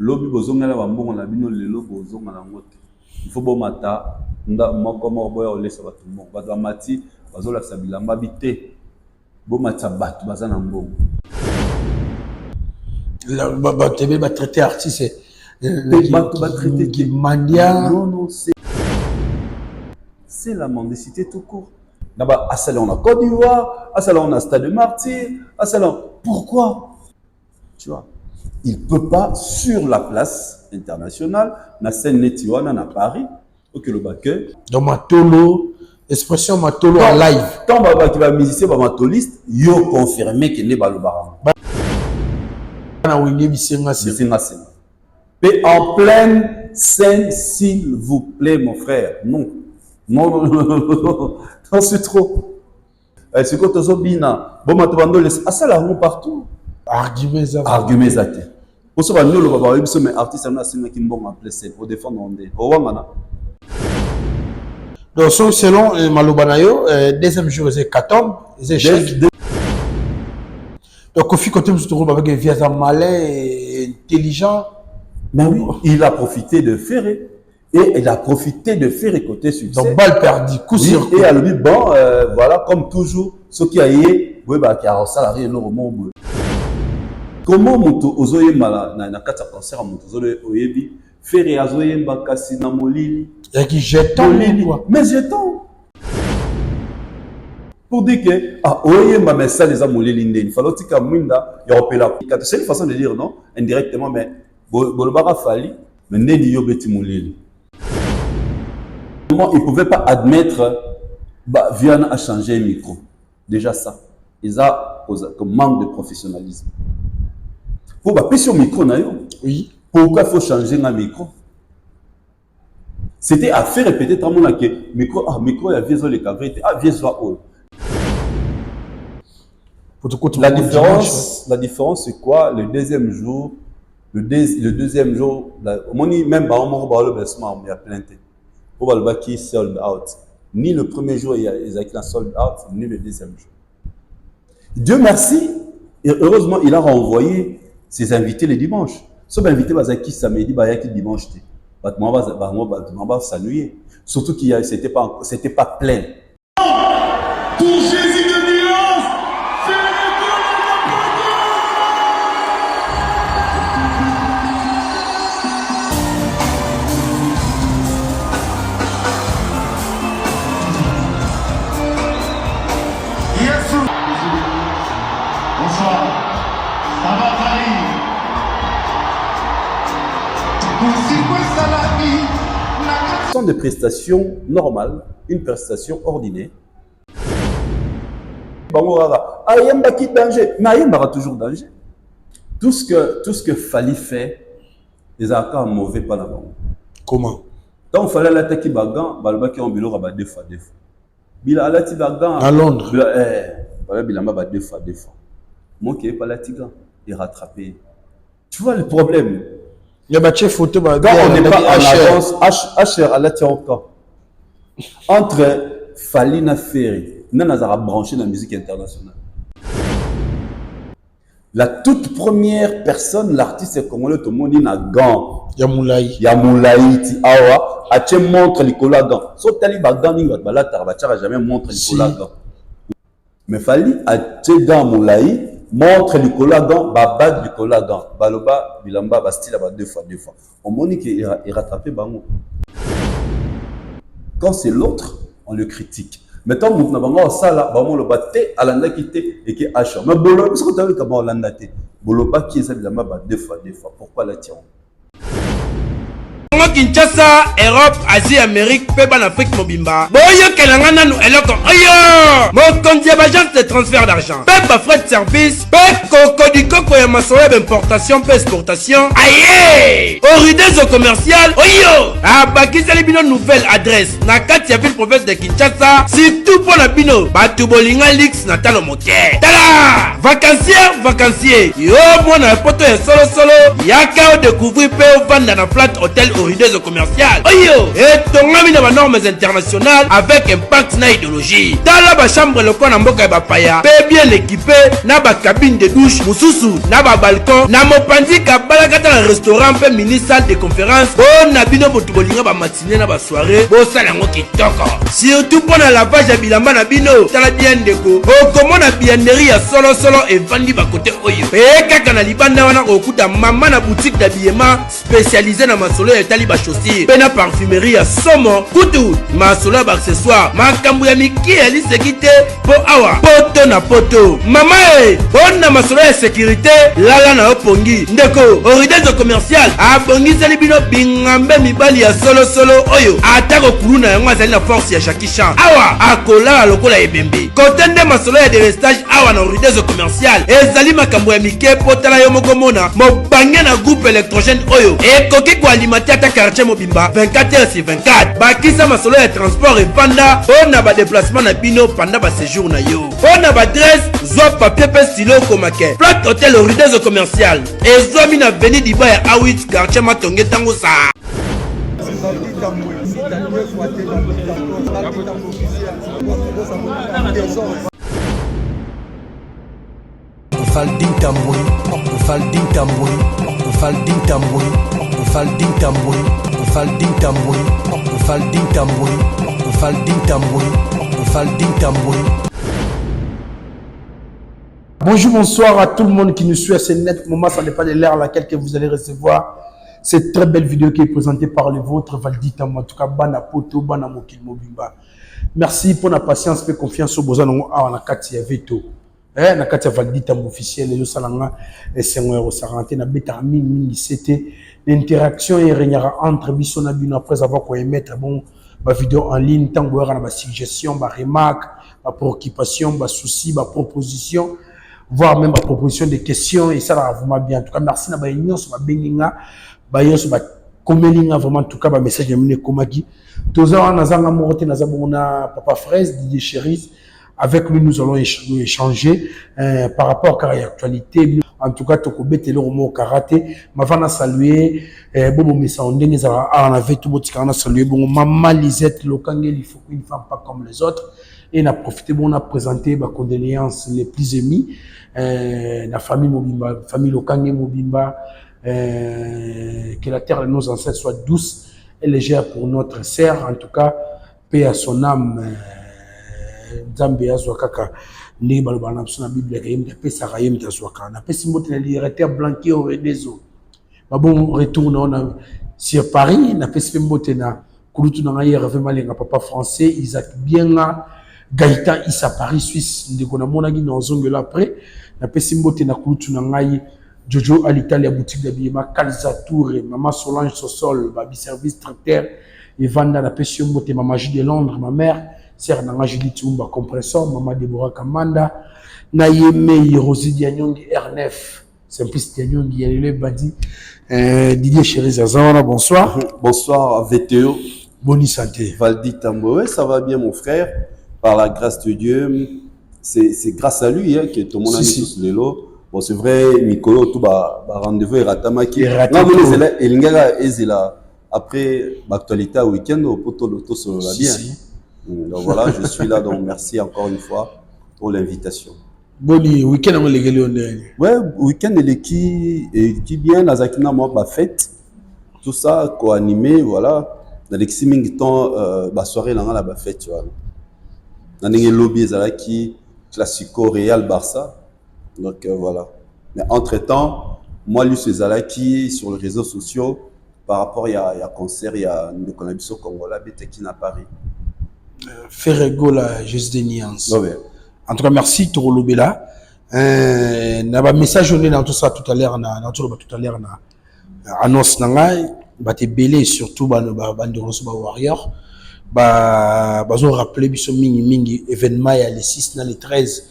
Lobby bozongala bambongo na bino lelo bozonga na ngote. Il faut bomata nda moko boya olesa batu mbongo. Bato amati bazola sabilamba bité. Bomata batu bazana mbongo. La TV va traiter artiste. Va traiter qui mandia. Non, c'est la mendicité tout court. Là-bas, à Salon, on a Côte d'Ivoire, à Salon, on a Stade de Martyr, à Salon. Pourquoi? Tu vois, il ne peut pas, sur la place internationale, na scène Netiwana, à Paris, au que le baquet. Dans Matolo, expression Matolo en live. Quand Baba qui va musicien, Baba Matoliste, yo confirmé qu'il n'est pas le baran. Mais en pleine scène, s'il vous plaît, mon frère. Non. Non, c'est trop. C'est quoi ton bina? Bon, maintenant, ah, ça là, partout. Arguments zate. Pour ça, nous, le baba, mais artiste, on a signé qui m'ont appelé c'est pour défendre donc, selon Malobanayo, deuxième jour, c'est 14, c'est échec. Donc, Kofi Kotem se trouve avec un vieil malin et intelligent. Mais oui, il a profité de faire et il a profité de faire côté succès. Donc, balle perdue, coup sur coup. Et à lui, bon, voilà, comme toujours, ce qui a eu, oui, bah, qui a salarié énormément. Comment Mouto Ozoye Mala, na kata concert à Mouto Oyebi, faire Azoye Mbakasi na Molili. Et qui jetant, quoi. Mais jetant. Pour dire que, ah, Oye Mba, ça les a Molili, il fallait que Mwinda, il y a la. C'est une façon de dire, non? Indirectement, mais. Bolobara Fali, mais Nedi Yobeti Moulili. Comment ils ne pouvaient pas admettre bah, Viana a changé le micro. Déjà ça. Ils ont comme manque de professionnalisme. Pour bah, sur le micro, oui. Pourquoi il faut changer le micro? C'était à faire répéter tant que micro, ah, micro, il y a vieux les cavettes, ah, vieux haut. La différence, c'est quoi? Le deuxième jour, le deuxième jour, même il y a plein de pour le qui sold out. Ni le premier jour, il y a sold out, ni le deuxième jour. Dieu merci, et heureusement, il a renvoyé ses invités le dimanche. Sauf invité, qui samedi, il y a qui dimanche. Saluer. Surtout qu'il c'était pas plein. Pour Jésus de Dios, bonsoir, ça va Paris. Sans de prestations normales, une prestation ordinaire. Ayemba qui danger, mais Ayemba a toujours danger. Tout ce que fallait faire, les accords mauvais pas là-bas. Comment? Quand il fallait l'attaquer Bagan, Balbaki en bilo rabat deux fois. Bila alati Bagan à Londres. Voilà Bilamba deux fois. Moi qui est pas latiga, il rattrapé. Tu vois le problème? Il y a battu photo. Quand on n'est pas en avance, HR à la encore. Entre Falina Ferry, nous avons branché dans la musique internationale. La toute première personne, l'artiste congolais, tout le monde dit Nagan. Yamoulaï. Ti awa, a te montre Nicolas Gant. So tali bagan ni bala tarbacha jamais montre Nicolas Gant. Mais Fali a te dans Moulaï. Montre Nicolas Gant, babad Nicolas Gant, Baloba, Bilamba, Bastille, deux fois. On m'a dit qu'il est rattrapé Bango. Quand c'est l'autre, on le critique. Maintenant, nous avons ça là, le batté, à l'anda qui était et qui est achat. Mais Bolo, est-ce que tu as vu comment l'anda était? Boloba qui est ça, Bilamba, deux fois. Pourquoi la tirons? Kinshasa, Europe, Asie, Amérique, Peba en Afrique, Mobimba. Boyo Kelangana nous eloko. Ayo! Mon compte d'agence de transfert d'argent. Peba frais de service. Pep Coco du Coco et Massoeb importation, pe exportation. Aïe! Oridezo commercial. Oyo! Abakisa les bino nouvelle adresse. Nakati ville province de Kinshasa. Si tout pour la bino. Batubolinga Lix Natalo Moké. Tala! Vacancier. Yo, mon poto est solo. Yaka découvrir pe au vendre dans la flat hôtel Oridezo. rideuse commerciale oyo etongami na banormes internationales avec impact na idéologie tala bachambre lokwa na mboka ya bapaya pe bien équipé na bakabine de douche mosusu na babalcon na mopanzi kabalakata na restaurant pe mini salle de conférence po na bino botu bolinga bamatine na basoirée bosala yango kitoko surtout mpo na lavage ya bilamba na bino tala bien ndeko okomona bianderie ya solosolo evandi bakote oyo pe kaka na libanda wana okuta mama na boutique d'habillement spécialisé na masolo ya etali bachaussure pe na parfumerie ya somo kutu masolo ya baaccessoire makambo ya miki ya liseki te mpo awa poto na poto mama e mpona masolo ya sécurité lala na opongi ndeko orideuse commercial abongiseli bino bingambe mibali ya solosolo oyo ata kokulu na yango azali na force ya Jackie Chan awa akolala lokola ebembe kote nde masolo ya delestage awa na orideuse commercial ezali makambo ya mike po tala yo moko mona mobange na groupe électrogène oyo ekoki koalimate ata quartier mobimba 24h/24 bakisa masolo ya transport evanda mpo na badeplacement na bino panda baséjour na yo mpo na badresse zwa papier mpe stylo komake plate hotel orideuse commercial ezwami na veni diba ya awit quartier matonge ntango saa Faldin Tamboy, Faldin Tamboy, Faldin Tamboy, Faldin Tamboy, Faldin Tamboy, Faldin Tamboy, Faldin Tamboy, Faldin Tamboy. Bonjour, bonsoir à tout le monde qui nous suit à ce net moment. Ça n'est pas de l'air à laquelle que vous allez recevoir cette très belle vidéo qui est présentée par le vôtre, Valdi Tamboy. En tout cas, Bana Poto, Bana Mokil Mobimba. Merci pour la patience et confiance au besoin de la carte Veto. Na kati ya Valdi Tamboy officiel et salanga et seigneur saranté na beta mingi c'était l'interaction et regnera entre biso na bino après avoir quoi mettre bon ma vidéo en ligne tango na ba suggestion ba remarque ba préoccupation ba souci ba proposition voire même ba proposition de questions et ça va vraiment bien en tout cas merci na ba union sur ba benginga ba yo sur ba komelinga vraiment en tout cas ba message ya mine komaki toza na zanga morote na zabona papa fraise Didier Cherise. Avec lui, nous allons échanger par rapport à l'actualité. En tout cas, Tokobet et le Romo Karaté. Mavana saluer. Bon, mais ça, on avait tout le monde salué. Bon, maman Lisette, Lokangel, il faut qu'une femme pas comme les autres. Et on a profité, bon, on a présenté ma condoléances les plus émis. La famille Mobimba, famille Lokangel Mobimba. Que la terre de nos ancêtres soit douce et légère pour notre sœur. En tout cas, paix à son âme. Nzambe azwa kaka ndenge baloba na biso na Bible ya yembe pesa yembe tazwaka na pesi mbote na directeur Blanquet au Redezo bon retour na sur Paris na pesi mbote na kulutu na ngai Hervé Malenga papa français Isaac Bienga Gaëtan Issa Paris Suisse ndeko na mona gi na ozongela après na pesi mbote na kulutu na ngai Jojo à l'Italie à boutique d'habillement Calza Touré maman Solange Sosol babi service tracteur Evanda na pesi mbote maman Julie de Londres ma mère Sœur Nanga Julie Tumba compresseur, Maman Deborah Kamanda, Nayeme Rosie Dianyongi R9, Simplice Dianyongi Yalele Badi, Didier Chéri Zazana, bonsoir. Bonsoir VTO. Bonne santé. Valdi Tamboy, ça va bien mon frère, par la grâce de Dieu. C'est grâce à lui hein, que tout le monde a mis tous les lots. Bon, c'est vrai, Mikolo, tout ba rendez-vous et Ratamaki. Après l'actualité au week-end, au poteau l'auto sur la bien. Donc voilà, je suis là, donc merci encore une fois pour l'invitation. Bon week-end, on ouais, week-end, qui bien, Nazakina, moi, bah, fête, tout ça, co-animé, voilà. Dans les temps, bah, soirée, là, la fête, tu vois. Dans les lobbies, qui classico, Real, Barça. Donc voilà. Mais entre-temps, moi, lui, c'est Zalaki sur les réseaux sociaux, par rapport, il y a concert, il y a une connexion Congolais, qui n'a Paris. Ferrego la juste des nuances. Ouais. En tout cas, merci Toro Lobela. N'a message on est dans tout ça tout à l'heure tout à l'heure annonce nanga ba te belé surtout ba de Rosoba Warrior ba zo rappeler biso mingi événement ya les 6 na les 13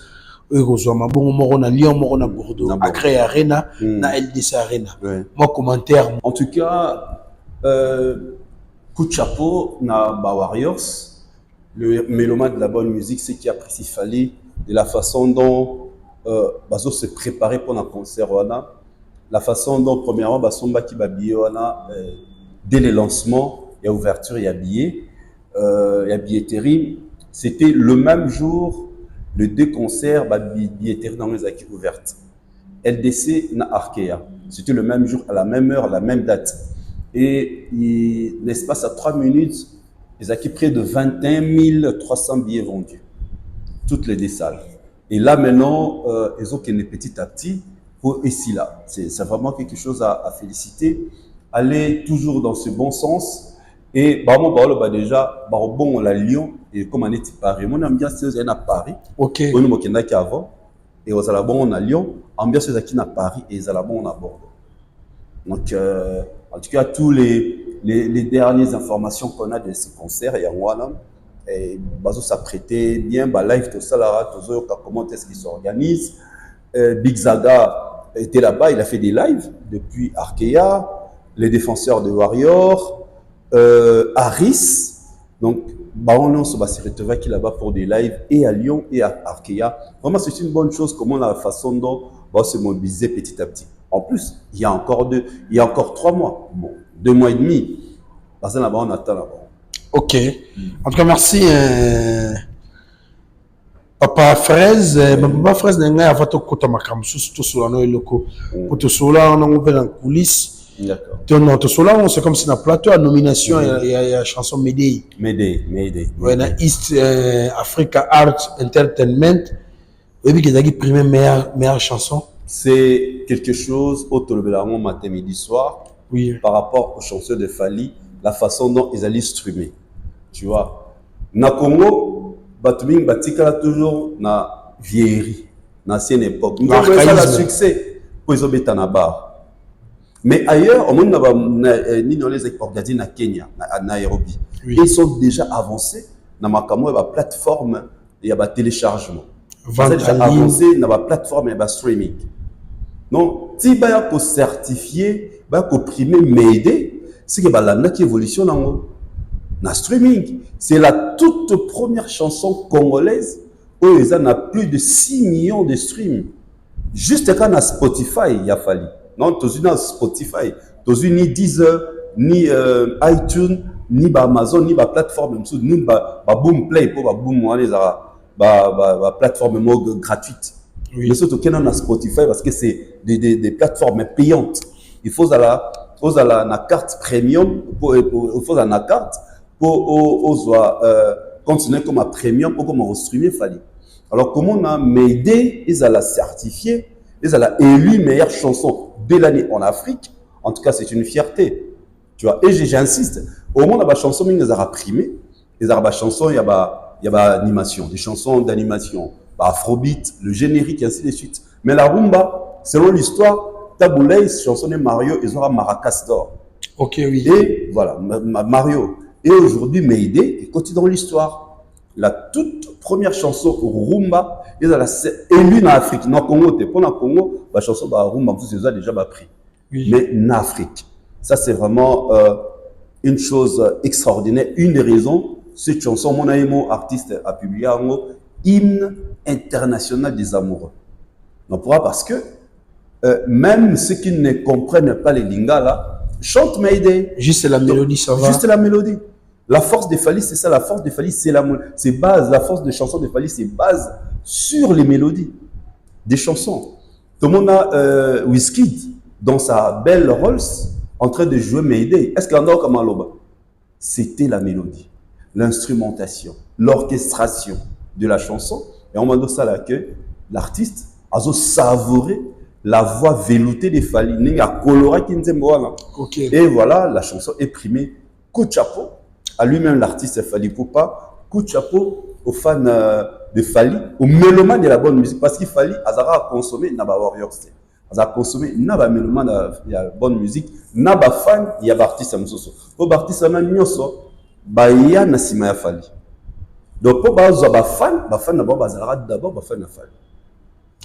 Eurozoma bon moro na Lyon moro na Bordeaux Accra Arena na LDC Arena. Moi commentaire en tout cas coup de chapeau na ba Warriors. Le mélomane de la bonne musique, c'est qui apprécie Fali de la façon dont Bazo se préparait pour un concert. La façon dont, premièrement, Basomba qui babille, dès le lancement, il y a ouverture, il y a billets, il y a billetterie. C'était le même jour, les deux concerts, billetterie dans les acquis ouvertes. LDC na Arkea. C'était le même jour, à la même heure, à la même date. Et l'espace à 3 minutes, ils ont acquis près de 21 300 billets vendus. Toutes les deux salles. Et là, maintenant, ils ont gagné petit à petit pour ici, là. C'est vraiment quelque chose à féliciter. Aller toujours dans ce bon sens. Et déjà, bon, la Lyon, et comme on est à Paris, mon ambiance, c'est à Paris. Ok. On est avant. Et aux Alabons, on a Lyon. Ambiance, c'est à Paris. Et aux Alabons, on a Bordeaux. Donc, en tout cas, tous les dernières informations qu'on a de ces concerts, il y a un et Bazo s'apprêtait bien, live, tout ça, là, comment est-ce qu'ils s'organisent. Big Zaga était là-bas, il a fait des lives depuis Arkea, les défenseurs de Warrior, Harris. Donc, on se retrouve qui là-bas pour des lives et à Lyon et à Arkea. Vraiment, c'est une bonne chose, comment la façon dont on va se mobiliser petit à petit. En plus, il y a encore 3 mois, bon, 2 mois et demi. Parce que là-bas, on attend là-bas. Ok. En tout cas, merci. Papa Fraise, Papa Fraise, n'a pas fait tout ma cam, tout sur la noix loco. Pour tout cela, on a ouvert en coulisses. D'accord. Tout cela, c'est comme si on a plateau à nomination, il y a chanson Médée. Médée. Ouais, dans East Africa Art Entertainment. Et puis, il y a primé meilleure chanson. C'est quelque chose au Tolobelaron matin, midi, soir. Oui. Par rapport aux chansons de Fali, la façon dont ils allaient streamer. Tu vois, na Congo, Batuming Batika toujours na vieillerie, na ancienne époque. Nous avons ça le succès pour les obéis na bar. Mais ailleurs, au monde ni dans les organisés na Kenya, à Nairobi, oui. Ils sont déjà avancés dans ma plateforme et à téléchargement. Ils sont déjà avancés dans la plateforme et streaming. Donc, si il y a un certifié, il y a un primé m'aider, c'est que la évolution dans le streaming. C'est la toute première chanson congolaise où il y a plus de 6 millions de streams. Juste quand on a Spotify, il a fallu. Non, tu as Spotify, tu as ni Deezer, ni iTunes, ni Amazon, ni plateforme, ni Boomplay pour plateforme gratuite. Oui. Mais surtout qu'on a Spotify parce que c'est des plateformes payantes. Il faut la carte premium il faut la carte pour continuer comme un premium pour comme streamer Fali. Alors comment on a m'aidé, ils ont la certifié, ils ont élu meilleure chanson de l'année en Afrique. En tout cas, c'est une fierté. Tu vois, et j'insiste, au moins la chanson ils ont primé, ils ont la chanson il y a animation, des chansons d'animation. Afrobeat, le générique, et ainsi de suite. Mais la rumba, selon l'histoire, Taboulay, chanson de Mario, ils auront Maracas d'or. Ok, oui. Et voilà, Mario. Et aujourd'hui, Meïdé, et continue dans l'histoire. La toute première chanson rumba, ils ont élue en Afrique. Dans le Congo, pour le Congo, la chanson rumba, vous avez déjà pris. Oui. Mais en Afrique, ça c'est vraiment une chose extraordinaire. Une des raisons, cette chanson, mon ami, artiste, a publié en haut, hymne international des amoureux. Donc pourquoi? Parce que même ceux qui ne comprennent pas les lingala chantent Meïdé. Juste la mélodie, ça va. Juste la mélodie. La force de Fali, c'est ça. La force de Fali, c'est base. La force des chansons de Fali, c'est base sur les mélodies des chansons. Tout le monde a Wizkid dans sa belle Rolls en train de jouer Meïdé. Est-ce qu'il y en a comme un loba? C'était la mélodie, l'instrumentation, l'orchestration de la chanson. Et on m'a dit ça là que l'artiste a savouré la voix veloutée de Fali. Okay. Et voilà, la chanson est primée. Coup de chapeau à lui-même, l'artiste Fali Poupa. Coup de chapeau aux fans de Fali, aux mélomanes de la bonne musique. Parce qu'il Fali, a consommé Naba Warriors. A consommé Naba mélomanes de la bonne musique. Naba fan, il y a artiste Amsoso. Pour artiste Amsoso, il y a Nassima Fali. Donc, pour les fans, d'abord fan.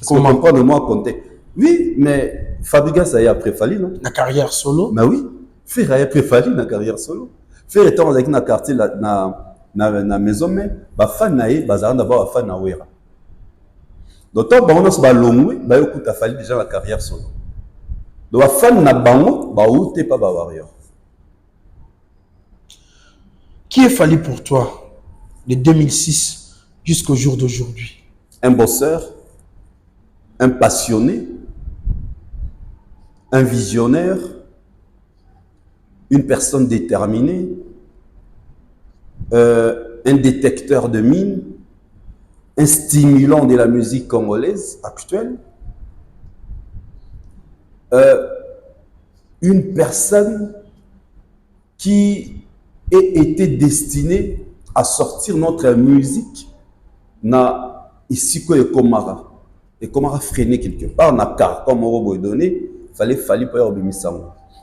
Comment pas de moi compter? Oui, mais Fabrigas a après Fali, non? La carrière solo? Mais oui, faire après Fali, la carrière solo. Faire étant avec la quartier, na maison, mais fan na d'abord fan na Wera. Donc, on a ce ballon, écoute, Fali déjà la carrière solo. Donc, fan na bango, ou t'es pas Warrior. Qui est Fally pour toi de 2006 jusqu'au jour d'aujourd'hui? Un bosseur, un passionné, un visionnaire, une personne déterminée, un détecteur de mines, un stimulant de la musique congolaise actuelle, une personne qui ait été destinée à sortir notre musique na ici que Komara. Et Komara freiné quelque part, na car comme on donné, fallait pas y.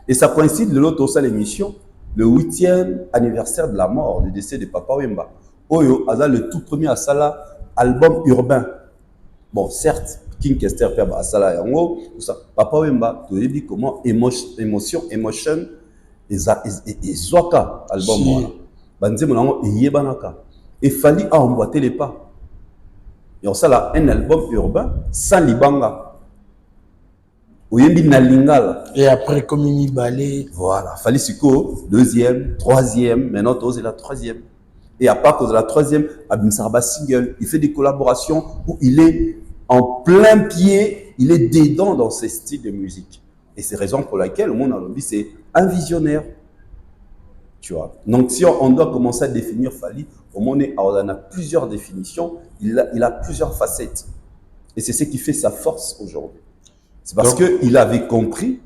Et ça coïncide de l'autre aussi l'émission, le 8e anniversaire de la mort, du décès de Papa Wemba. Oyo, Aza, le tout premier à Sala, album urbain. Bon, certes, King Kester Peba à Sala Yango, Papa Wemba, tu as dit comment émotion, et Zwaka, album. Banze Monango, et Yebanaka. Et Fally a emboîté les pas. Et on a un album urbain sans Libanga. Et après, comme il ballet. Voilà, Fally Siko, 2e, 3e, maintenant c'est la 3e. Et à part de la 3e, Abim Sarba single, il fait des collaborations où il est en plein pied, il est dedans dans ses styles de musique. Et c'est raison pour laquelle le monde a dit c'est un visionnaire. Tu vois. Donc si on doit commencer à définir Fally, au monde on a plusieurs définitions, il a plusieurs facettes. Et c'est ce qui fait sa force aujourd'hui. C'est parce qu'il avait compris,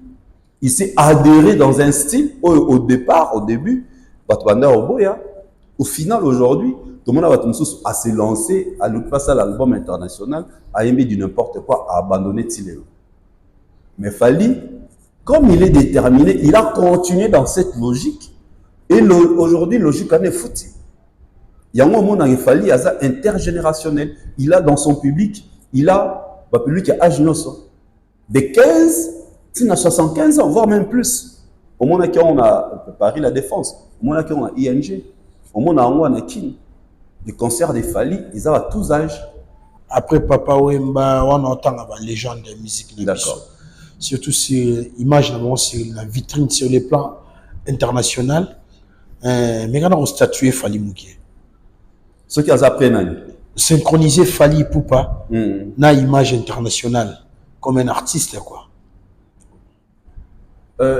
il s'est adhéré dans un style au début, au final aujourd'hui, tout le monde a s'est lancé à nous passer à l'album international, à aimer du n'importe quoi, à abandonner Tiléo. Mais Fally, comme il est déterminé, il a continué dans cette logique. Et aujourd'hui, logique en est foutue. Il y a un moment où Fally est intergénérationnel. Il a dans son public, il a public qui a âge de 15 à 75 ans, voire même plus. Au moment où on a Paris La Défense, au moment où on a ING, au moment où on a Kin. Les concerts de Fally, ils ont à tous âges. Après Papa Wemba, on entend la légende de la musique. D'accord. Surtout sur l'image, sur la vitrine, sur les plans internationaux. Mais quand on statue Fally Mouké. Ceux qui ont appris, synchroniser Fally Poupa na image internationale comme un artiste quoi.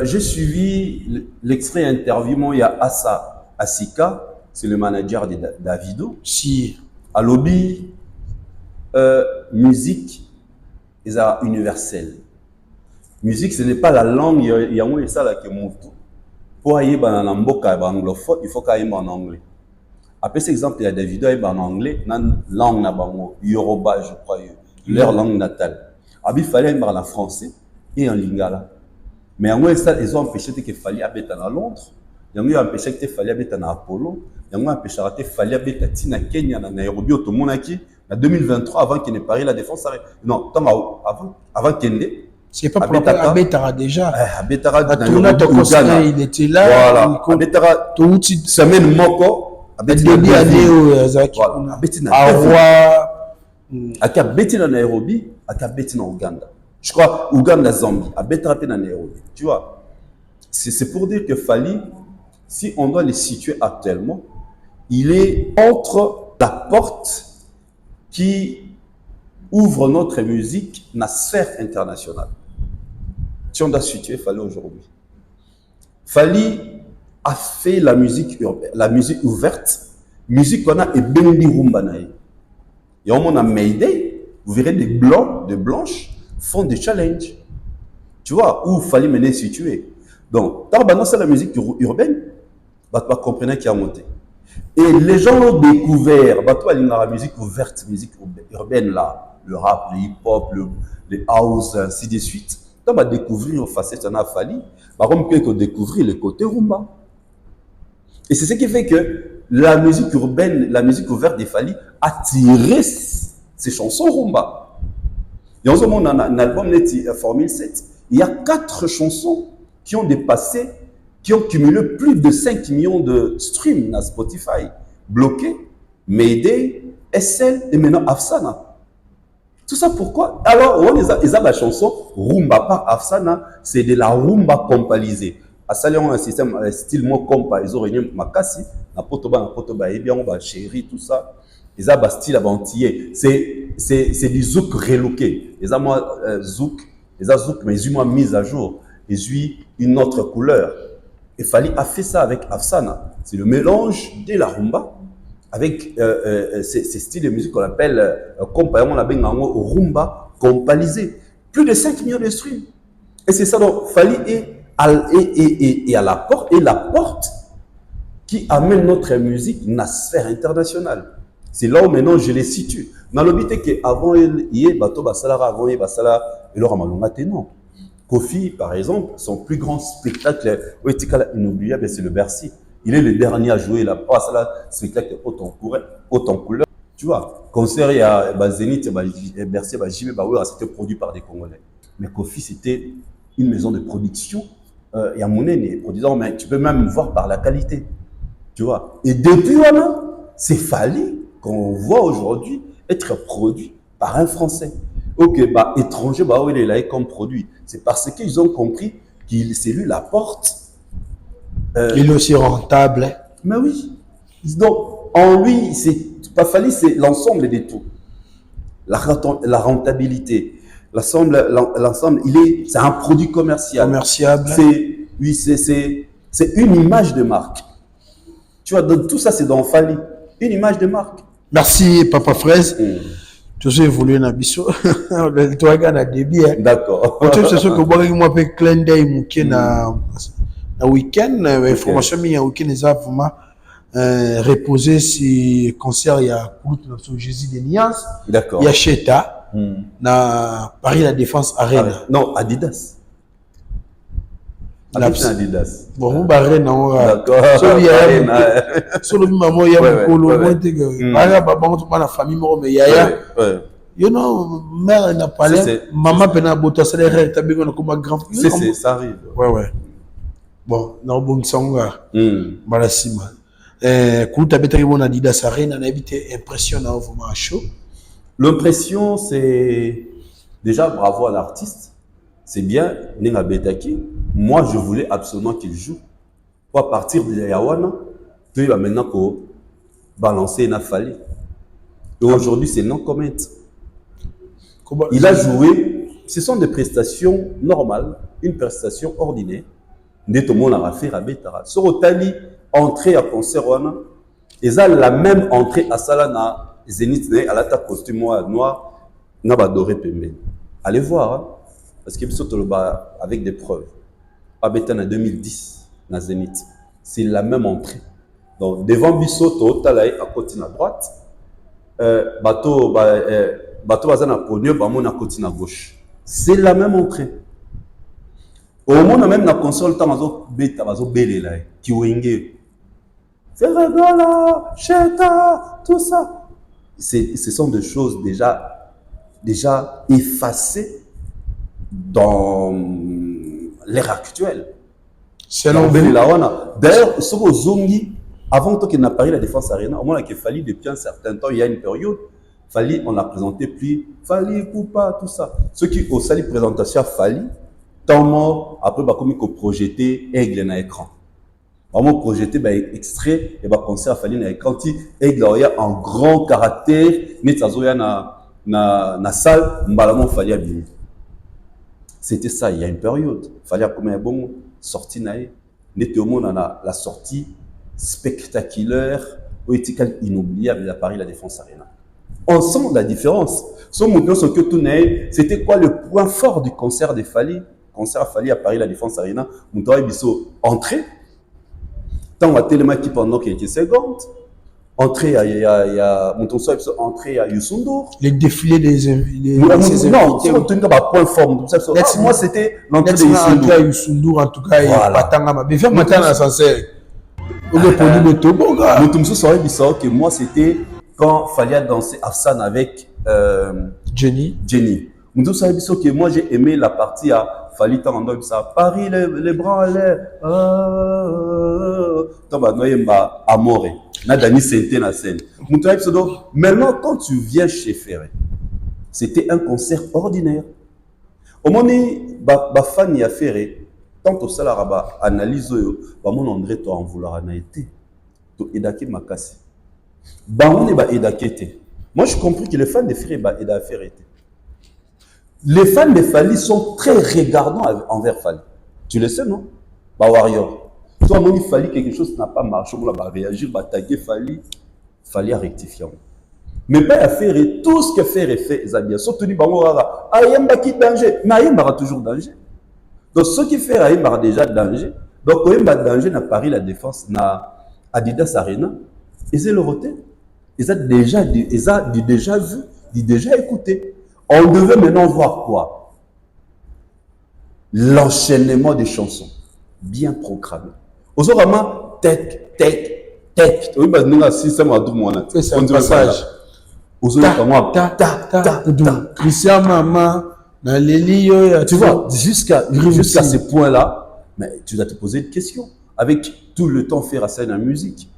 J'ai suivi l'extrait interview, il y a Assa Asika, c'est le manager de Davido. Si à lobby musique est universelle. Musique ce n'est pas la langue, il y a ça là que moto. Pour aller en mboka anglophone, il faut qu'il y ait en anglais. Après cet exemple, il y a des vidéos en anglais, dans la langue nabango, Yoruba, je crois, leur langue natale. Il fallait en français et en lingala. Mais en gros, ils ont empêché qu'il fallait habiter à Londres, ils ont empêché qu'il fallait habiter à Apollo, ils ont empêché qu'il fallait habiter à Kenya, à Nairobi, au Tomonaki, en 2023, avant qu'il n'ait pas la défense. Non, avant qu'il n'ait. C'est pas pour Abetara déjà. Abetara, il était là. Voilà. Abetara, semaine moko. Début année à Nairobi, à Ouganda. Je crois Ouganda, Zambie, à Nairobi. Tu vois, c'est pour dire que Fally, si on doit les situer actuellement, il est entre la porte qui ouvre notre musique dans la sphère internationale. Si on doit situer Fally aujourd'hui. Fally a fait la musique urbaine, la musique ouverte, musique qu'on a et Bendi Rumbanaï. Et on a Mayday, vous verrez des blancs, des blanches font des challenges. Tu vois, où Fally mener situé. Donc, tant c'est la musique urbaine, tu vas comprendre qui a monté. Et les gens l'ont découvert, la musique ouverte, musique urbaine là, le rap, le hip-hop, le house, ainsi de suite. On va découvrir une facette de Fally, on peut découvrir le côté rumba. Et c'est ce qui fait que la musique urbaine, la musique ouverte des Fally a tiré ces chansons rumba. Et en ce moment, on a un album Formule 7. Il y a 4 chansons qui ont dépassé, qui ont cumulé plus de 5 millions de streams à Spotify. Bloqué, Mayday, SL et maintenant Afsana. Tout ça pourquoi? Alors, on a la chanson Rumba par Afsana, c'est de la rumba compalisée. asali un système style mo compa ils ont réuni makasi na potoba et bien on va chéri tout ça ils ont style avantillé c'est du zouk relooké ils ont moi zouk mais ils ont mis à jour ils ont une autre couleur et Fally a fait ça avec Afsana c'est le mélange de la rumba avec ces styles de musique qu'on appelle compa on l'appelle rumba compalisé plus de 5 millions de streams et c'est ça donc Fally est à la porte, et la porte qui amène notre musique à la sphère internationale. C'est là où maintenant je les situe. Dans le but qu'avant il y ait bateau basalara, avant il y ait basala, et leur amalongate non. Kofi, par exemple, son plus grand spectacle inoubliable, c'est le Bercy. Il est le dernier à jouer la passe là, spectacle haute en couleur. Tu vois, concert il y a Zénith, Bercy, c'était produit par des Congolais. Mais Kofi, c'était une maison de production. Il y a mon aîné produisant, mais tu peux même voir par la qualité. Tu vois. Et depuis là, c'est Fally qu'on voit aujourd'hui être produit par un Français. Ok, bah étranger, bah oui, il est là comme produit. C'est parce qu'ils ont compris qu'il c'est lui la porte. Il est aussi rentable. Hein. Mais oui. Donc, en lui, c'est pas Fally, c'est l'ensemble des tout. La rentabilité. L'ensemble, c'est un produit commercial. Commerciable. C'est une image de marque. Tu vois, donc, tout ça, c'est dans Fally. Une image de marque. Merci, Papa Fraise. Tu sais, évolué dans Bisso. Tu regardes à débit. D'accord. Tu sais, ce que moi, je fais clin d'œil, dans week-end. Information, il y a un week-end, ils ont vraiment reposé sur concert. Il y a Jésus des Nias. D'accord. Il y a Cheta. Na Paris la Défense Arena. Non, Adidas. Adidas. Bon, barré non. D'accord. Solo maman ya mokolo moi te que bara baba on la famille mo mais yaya. You know, mère n'a pas l'air, maman pena boto salaire tabi on comme grand. C'est ça arrive. Ouais. Bon, na bon songa. Bala sima. Kuta betaki mon Adidas Arena na habité impressionnant vraiment chaud. L'impression, c'est déjà bravo à l'artiste. C'est bien, Nenga Betaki. Moi, je voulais absolument qu'il joue. Pour partir de Yawana, il va maintenant balancer une Fally. Et aujourd'hui, c'est non comment. Il a joué. Ce sont des prestations normales, une prestation ordinaire. Tout le monde a fait à Betara. Sur Otali, entrée à concert, et ça, la même entrée à Salana. Zénith, à la table costume noir, n'a pas doré pembe. Allez voir, hein, parce qu'il y a avec des preuves. Abetan en 2010, na Zénith, c'est la même entrée. Donc, devant Bissoto, Talaï, à côté à droite, bateau bazan à pognon, bamon à côté à gauche. C'est la même entrée. Au moment même la console, tamazo beta, bazo belé là, qui wenge. Ferregola, Cheta, tout ça. Ce sont des choses déjà effacées dans l'ère actuelle. Selon d'ailleurs, ce que Zongi, avant qu'il n'a pas eu la Défense Arena, au moins qu'il fallait depuis un certain temps, il y a une période, Fally, on l'a présenté plus, Fally, Poupa, tout ça. Ceux qui ont sali présentation Fally, tant mort, après, comme ils ont projeté Aigle dans l'écran. Vraiment projeté extrait et concert Fally na écran ti Aigle il y a un grand caractère mais ça zoya na salle mbalamon Fally bien. C'était ça il y a une période Fally comme un bon sortie naé n'était au monde la sortie spectaculaire poétique inoubliable à Paris la Défense Arena. On sent la différence. Son mouvement ce que tout naé c'était quoi le point fort du concert de Fally à Paris la Défense Arena Moutoua Bisso entrée. Tant on a tellement qui pendant quelques secondes, entrée à Montonso, entrée à Youssou. Les défilés des invités. Non, c'est un point fort. Moi, c'était l'entrée de Youssou. En tout cas, il y a Patanga. Mais faire maintenant l'ascenseur. On est produit de Toboga. Montonso saurait que moi, c'était quand Fally danser Afsan avec Jenny. Montonso saurait que moi, j'ai aimé la partie à Fally Tarando, ça Paris les bras en l'air. Tomba noyemba amore. Na Dani Sente na scène. Maintenant quand tu viens chez Ferré, c'était un concert ordinaire. Au moment ba fan ya Ferré, tant que ça la analyse mon André to en vouloir en été to edaki makasi ba on est ba edakete. Moi je compris que les fans de Ferry ba eda faire été. Les fans de Fally sont très regardants envers Fally. Tu le sais non? Ba warrior. Toi mon il Fally quelque chose n'a pas marché, on va réagir, ba taguer Fally à rectifier. Mais pas à faire tout ce que faire et fait Zabia. Surtout dit bango rara. Ayemba qui danger, mais Ayemba a toujours danger. Donc ce qui fait Ayemba a déjà danger. Donc Ayemba danger n'a Paris la défense na Adidas Arena. Ils ont le roté. Ils ont déjà vu, déjà écouté. On devait maintenant voir quoi? L'enchaînement des chansons bien programmé. Aux vraiment tech. Oui, bah nous là si ça m'a tout moi c'est un passage. Christian Maman, tu vois, jusqu'à ce point-là, mais tu dois te poser une question. Avec tout le temps faire à scène en musique.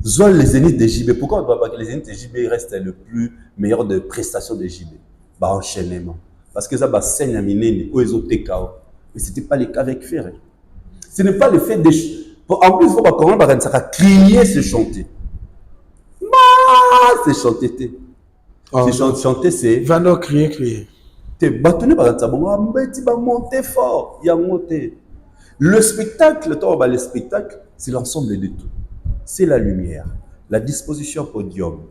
Zol les Zéniths de JB. Pourquoi on doit pas que les Zéniths de JB restent le plus meilleur de prestations de JB? Bah enchaînement. Parce que ça va scène à minene ou ils ont TKO. Mais c'était pas le cas avec Ferré. Ce n'est pas le fait de en plus il faut pas comment ça va crier se chanter. C'est chanter. C'est chanter, c'est. Va donc crier. T'es battu par ça, bon, tu vas monter fort, il y a monté. Le spectacle, c'est l'ensemble de tout. C'est la lumière, la disposition podium,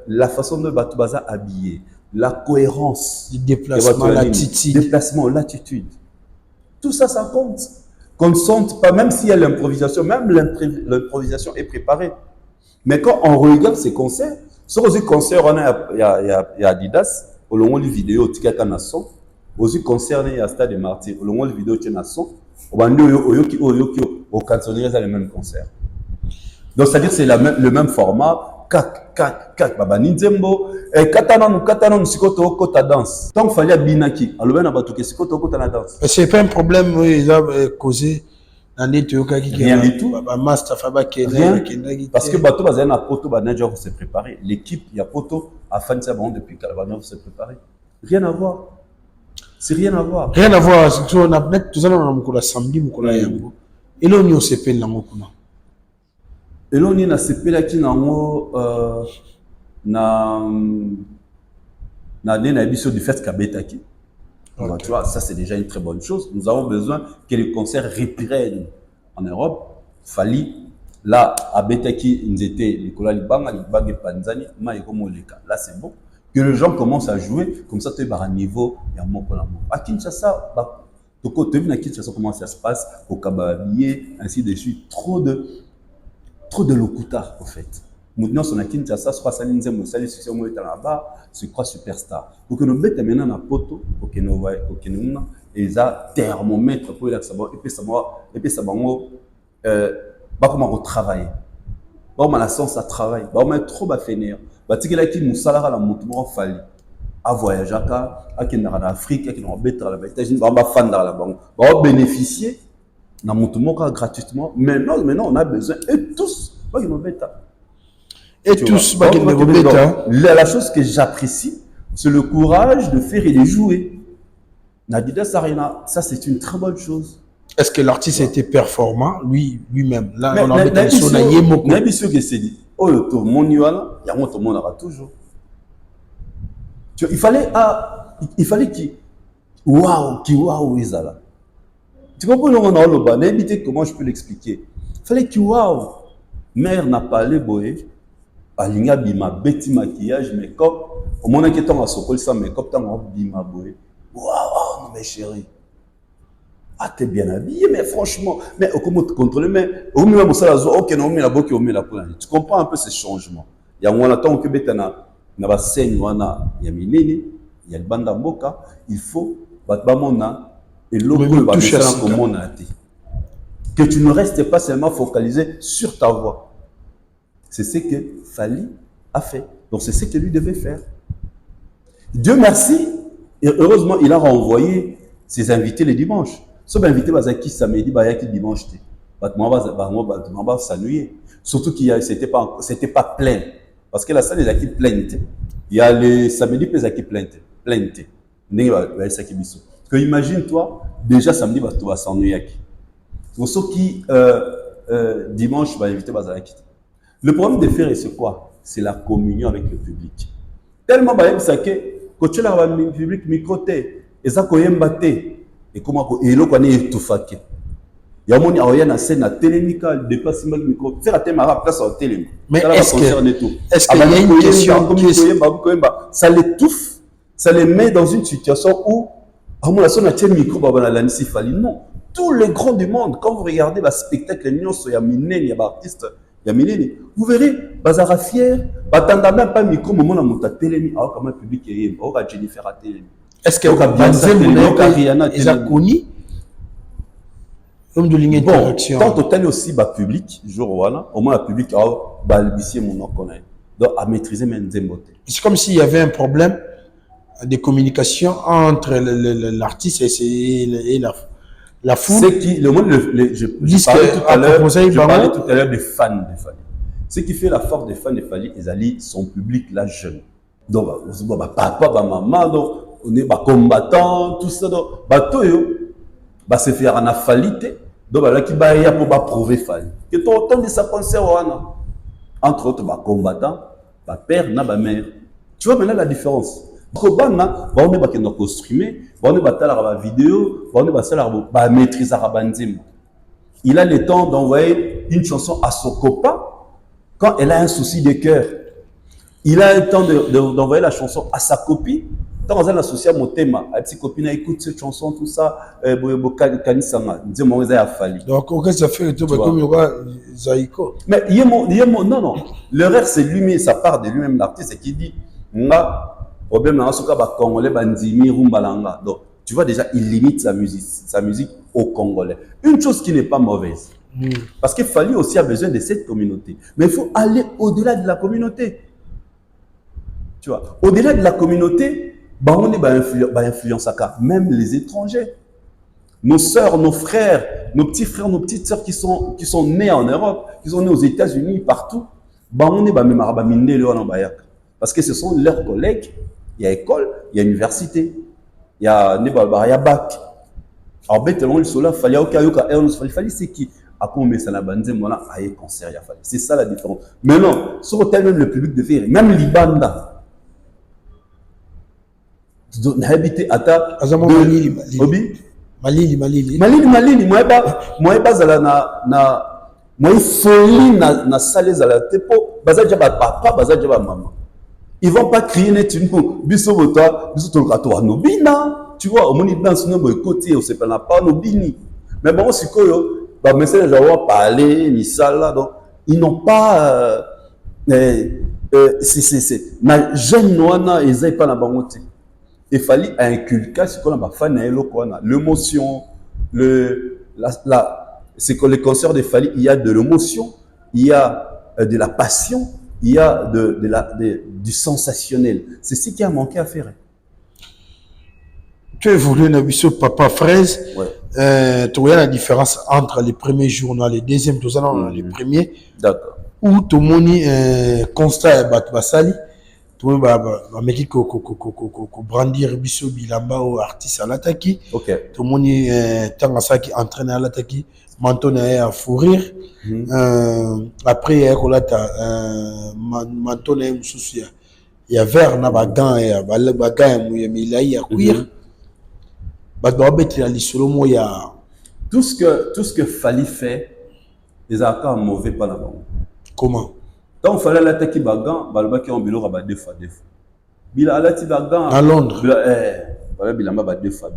la façon de Batoubaza habiller, la cohérence. Le déplacement, l'attitude. Déplacement, l'attitude. Tout ça, ça compte. Qu'on ne sente pas, même s'il y a l'improvisation, même l'improvisation est préparée. Mais quand on regarde ces concerts, sur les concerts, il y a Adidas, au long de vidéo, il y a un son. Aussi concert, il y a Stade des Martyrs, au long de vidéo, il y a un son. Au cantonnier, il y a le même concert. Donc, c'est-à-dire que c'est le même format. Kak, baba ninzembo. Katanon, sikoto, kota danse. Tant qu'il fallait binaki, alors ben abatuke sikoto, kota na danse. C'est pas un problème, ils ont causé. Rien du tout. Rien. Parce que Bato Bazana na poto Banadja s'est préparé. L'équipe, il y a poto à Fansa depuis Calvano s'est préparé. Rien à voir. C'est rien à voir. Rien à voir. Surtout on a net tout ça on a samedi mukola yango. Et là on s'est peine nango kuna. Et là on a s'est peine qui nango na émission du fait Kabetaki. Okay. Tu vois, ça c'est déjà une très bonne chose. Nous avons besoin que les concerts reprennent en Europe. Fally, là, à Betaki, ils étaient Nicolas Libanga, Libanga Panzani, Maïko Moleka. Là, c'est bon. Que les gens commencent à jouer, comme ça, tu es à un niveau, il y a un mot pour l'amour. À Kinshasa, tu as vu à Kinshasa comment ça se passe, au Kababier, ainsi de suite. Trop de locuta, en fait. Maintenant, on a Kinshasa, soit ça l'inzem, on sait si on est là-bas, c'est quoi superstar. Pour que nous mettons maintenant dans la poto, pour que nous voyons, pour que nous et ça thermomètre pour la savoir, et puis ça va comment travailler. Bah on a la sens à travailler. Bah on a trop à finir. Bah tu sais là qui nous salaire la moto Fally à voyager à qui en Afrique, à qui en bête à la États-Unis, bah on va fan dans la banque. Bah on bénéficier dans moto gratuitement. Maintenant on a besoin et tous bah ils nous bête. Et tous, la chose que j'apprécie, c'est le courage de faire et de jouer. Adidas Arena, ça c'est une très bonne chose. Est-ce que l'artiste a été performant lui-même? Là, mais, on a mis sur la yémoko. Mais bien sûr que c'est dit. Oh, le tour, mon yuana, il y a mon tour, mon aura toujours. Il fallait qu'il. Waouh, Isala. Tu comprends, on a le bas. N'hésitez comment je peux l'expliquer. Il fallait qu'il waouh. Mère n'a pas allé boyer. Alinga bima beti maquillage make-up au moment que tu as sokol sans make-up tu as bima boy waouh non mais chérie ah t'es bien habillé mais franchement mais comment te contrôler mais au milieu de ça OK non mais la boque au milieu la poule tu comprends un peu ces changements il y a on attend que betana na ba scène wana ya minene il y a le banda mboka il faut batba mona et logo ba ça comme on a dit que tu ne restes pas seulement focalisé sur ta voix. C'est ce que Fally a fait. Donc c'est ce que lui devait faire. Dieu merci. Et heureusement, il a renvoyé ses invités le dimanche. Sauf invité Bazaki samedi, Bayaki dimanche. On va s'ennuyer. Surtout qu'il c'était pas plein. Parce que la salle est pleine. Il y a les samedis qui sont plein. Parce que imagine-toi, déjà samedi tu vas s'ennuyer. Pour ceux qui dimanche va inviter Bazalaki. Le problème de faire c'est quoi? C'est la communion avec le public. Tellement bah ça que quand tu as le public microté et ça koyemba té et comment et lo connaît tout faké. Il y a mon aoya na scène na télémica dépasse le micro faire la thème à place au télé. Mais est-ce qu'il y a une question ça l'étouffe, ça les met dans une situation où à mon avis on a tient micro bah la Nancy Fali non. Tous les grands du monde, quand vous regardez le spectacle, il y a des artistes, il y a des vous verrez, Bazara fier, Batanda même pas micro, moment où on a télé, alors comment le public est, on va Jennifer à télé. Est-ce que vous avez déjà connu l'homme de ligne d'interaction? Tant au tel aussi, le public, jour voilà, au moins le public a balbutié mon nom connaît. Donc à maîtriser mes beautés. C'est comme s'il y avait un problème de communication entre l'artiste et la foule. C'est qui, le monde, je parlais tout à l'heure des fans de Fali. Ce qui fait la force des fans de Fali, ils allaient son public là jeune. Donc, papa, maman, donc, on est combattant, tout ça, donc, c'est faire en affalité. Donc, là, qui va y a pour prouver Fali. Que tu autant de sa pensée, entre autres, combattant, père, mère. Tu vois maintenant la différence. On est streamer, on est la vidéo, on est maîtriser il a le temps d'envoyer une chanson à son copain quand elle a un souci de cœur. Il a le temps d'envoyer la chanson à sa copine. Quand on a associé à mon thème, à petite copine, écoute cette chanson, tout ça, donc, ça fait comme Zaïko. Mais non. L'erreur, c'est lui-même, ça part de lui-même, l'artiste, qui dit, problème Congolais bandimi rumbalanga. Donc tu vois déjà il limite sa musique aux Congolais. Une chose qui n'est pas mauvaise. Parce qu'il fallait aussi a besoin de cette communauté. Mais il faut aller au-delà de la communauté. Tu vois, au-delà de la communauté, on est influence à même les étrangers. Nos sœurs, nos frères, nos petits frères, nos petites sœurs qui sont nés en Europe, qui sont nés aux États-Unis, partout, on est même arabamindé le en bayak. Parce que ce sont leurs collègues. Il y a école, il y a université, il y a bac. Alors, il fallait c'est qui a combien ça la bande, voilà, a eu concert, il a fallu. C'est ça la différence. Mais non, sur même le public de faire, même Libanda. Habité à ta. Malili. Moi, folie na salle za la tepo, bazaja ba papa, bazaja ba maman. Ils vont pas crier net une biso bota, biso tolkato anobina. Tu vois, au monde danse no côté, on se pas nobini. Mais bon, c'est quoi bah message va parler ni ça là donc ils n'ont pas c'est na jeune noana ils n'ont pas la bangote. Il fallait inculquer ce qu'on a fan l'émotion, c'est que les concerts de Fali, il y a de l'émotion, il y a de la passion, il y a du sensationnel. C'est ce qui a manqué à faire. Tu as évolué dans le Papa Fraise. Ouais. Tu vois la différence entre les premiers journaux, les deuxièmes, tout ça, les premiers. D'accord. Où tout le monde constat Basali. Tout le monde mec qui brandir biso bilamba ou artiste à l'attaque. OK. Tout le monde tangasa qui entraîne à l'attaque. Manton à fourrir. Après il y a manton à souci. Il y a vert na bagan et bagan il y a cuir. Tout ce que Fali fait, les accords mauvais pas là-bas. Comment? Quand il fallait l'attaquer bagan, balba qui ont bilo rabat deux fois. Bila alati bagan à Londres. Voilà bilamba ba deux fois.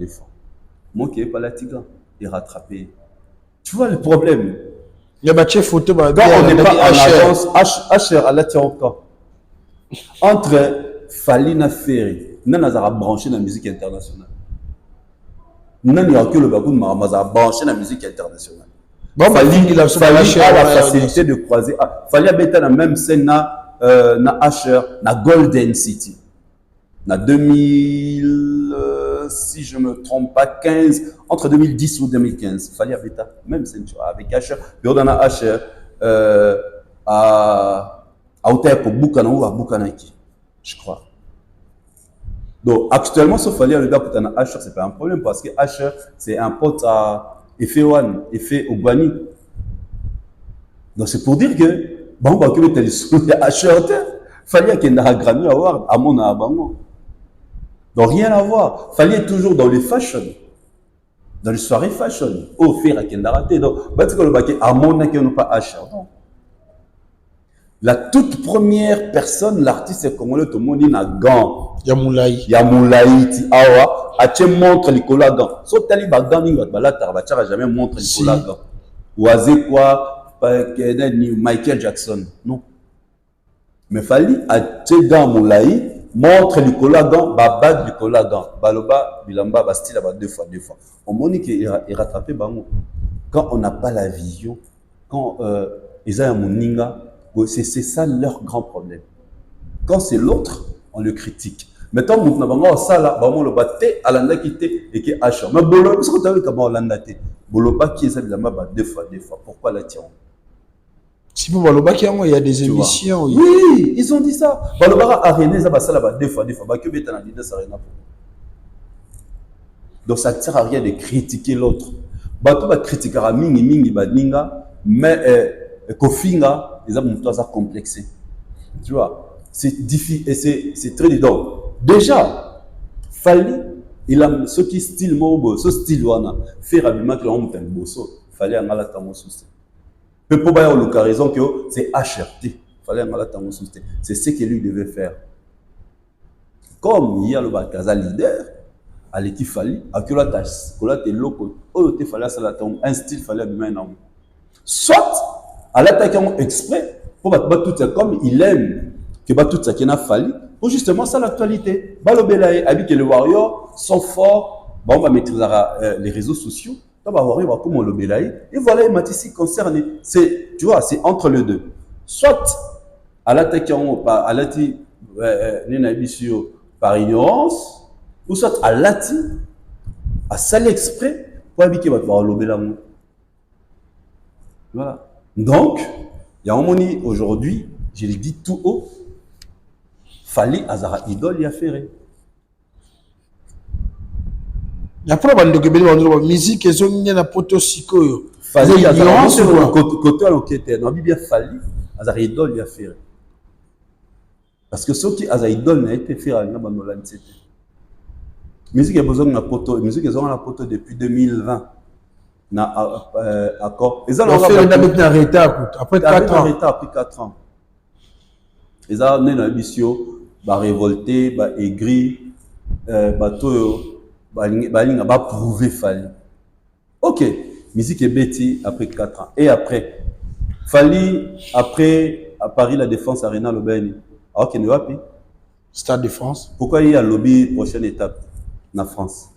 Moi qui est pas latigan, il rattrapé. Tu vois le problème. Il y a battu photo quand on n'est pas en agence HR alati encore. Entre Fali na Ferry, n'a branché dans la musique internationale. Non, il y a que le bagou de Maramaza branché dans la musique internationale. Bon, Fali a la facilité de croiser. Fali a bêté la même scène na Asher, na Golden City. Na 2000, si je me trompe pas, 15, entre 2010 ou 2015. Fali a bêté même scène avec Asher. Puis on a Asher à Otaïko, Bukanaki, je crois. Donc, actuellement, sauf fallait le gars pour un Asher, c'est pas un problème parce que Asher, c'est un pote à effet One, effet Ogwani. Donc, c'est pour dire que, bon, bah, que tu as des Asher, fallait qu'il y ait un Grammy Award à mon abango. Donc, rien à voir. Fallait toujours dans les fashion, dans les soirées fashion, au faire à Kendaraté. Donc, bah, tu le baquet à mon n'a pas Asher. La toute première personne, l'artiste congolais, tout le monde dit na gant. Yamoulaï. Yamoulaï, ti awa, a te montre les gant. So tali ba gant ni ba la tarbacha jamais montre les gant. Ou azé quoi, Michael Jackson. Non. Mais fallait a te gant moulaï, montre les gant, ba bag les gant. Baloba, bilamba, ba style ba deux fois. On moni qui est rattrapé bango. Quand on n'a pas la vision, quand ils ont un moninga, c'est ça leur grand problème. Quand c'est l'autre, on le critique. Maintenant, nous avons ça là, le batté à l'anda qui était et qui est achat. Mais Bolo, est-ce que tu as vu comment l'anda était? Bolo pas qui est là deux fois. Pourquoi la tirons? Si vous Baloba qui il y a des émissions. Oui, ils ont dit ça. Baloba a aréné ça là deux fois. Bah que bête en a dit ça rien. Donc ça ne sert à rien de critiquer l'autre. Bah tu vas critiquer à mingi badinga, mais kofinga ils ont complexé. Tu vois, c'est difficile et c'est très évident. Déjà, fallait il a ce qui style mobo, ce style wana faire abima que l'on t'aime bosso, fallait en ala tamo souci. Peu pour bailler le raison que c'est HRT, fallait en ala tamo souci. C'est ce que lui devait faire. Comme il y a le Bakaza leader, à l'équipe fallait, à que la tâche, que là t'es loco, oh t'es fallait ça la tombe, un style fallait abima un homme. Soit à l'attaquant exprès pour battre tout ça comme il aime que bat tout ça qui n'a fallu pour justement ça l'actualité. Balobelaye habite que les warriors sont forts, bon, on va maîtriser les réseaux sociaux, on va voir comment le Belaye et voilà Matissi concerné. C'est tu vois c'est entre les deux. Soit à l'attaquant à l'ati n'inabissio par ignorance ou soit à l'ati à saler exprès pour habiter va voir le Belaye. Voilà. Donc, il y a un moment aujourd'hui, je l'ai dit tout haut, fallait Azara idole y a fait. Il y a pas de musique, ils ont mis un poteau siko. Fallait Azara côté à l'enquête, non bien fallait Azara idole y a fait. Parce que ce qui Azara idole n'a été fait à Nabanolane c'était. Musique a besoin d'un poteau, musique ils ont un poteau depuis 2020. Accord. Ils ont arrêté après 4 ans. Après 4 ans. Ils ont né dans mission, révolté, aigri, prouvé fallait. Ok, musique est bêtise après 4 ans. Et après, fallait après à Paris la Défense Arena le Beni. Ok, nous avons Stade de France. Pourquoi il y a le lobby prochaine étape en France?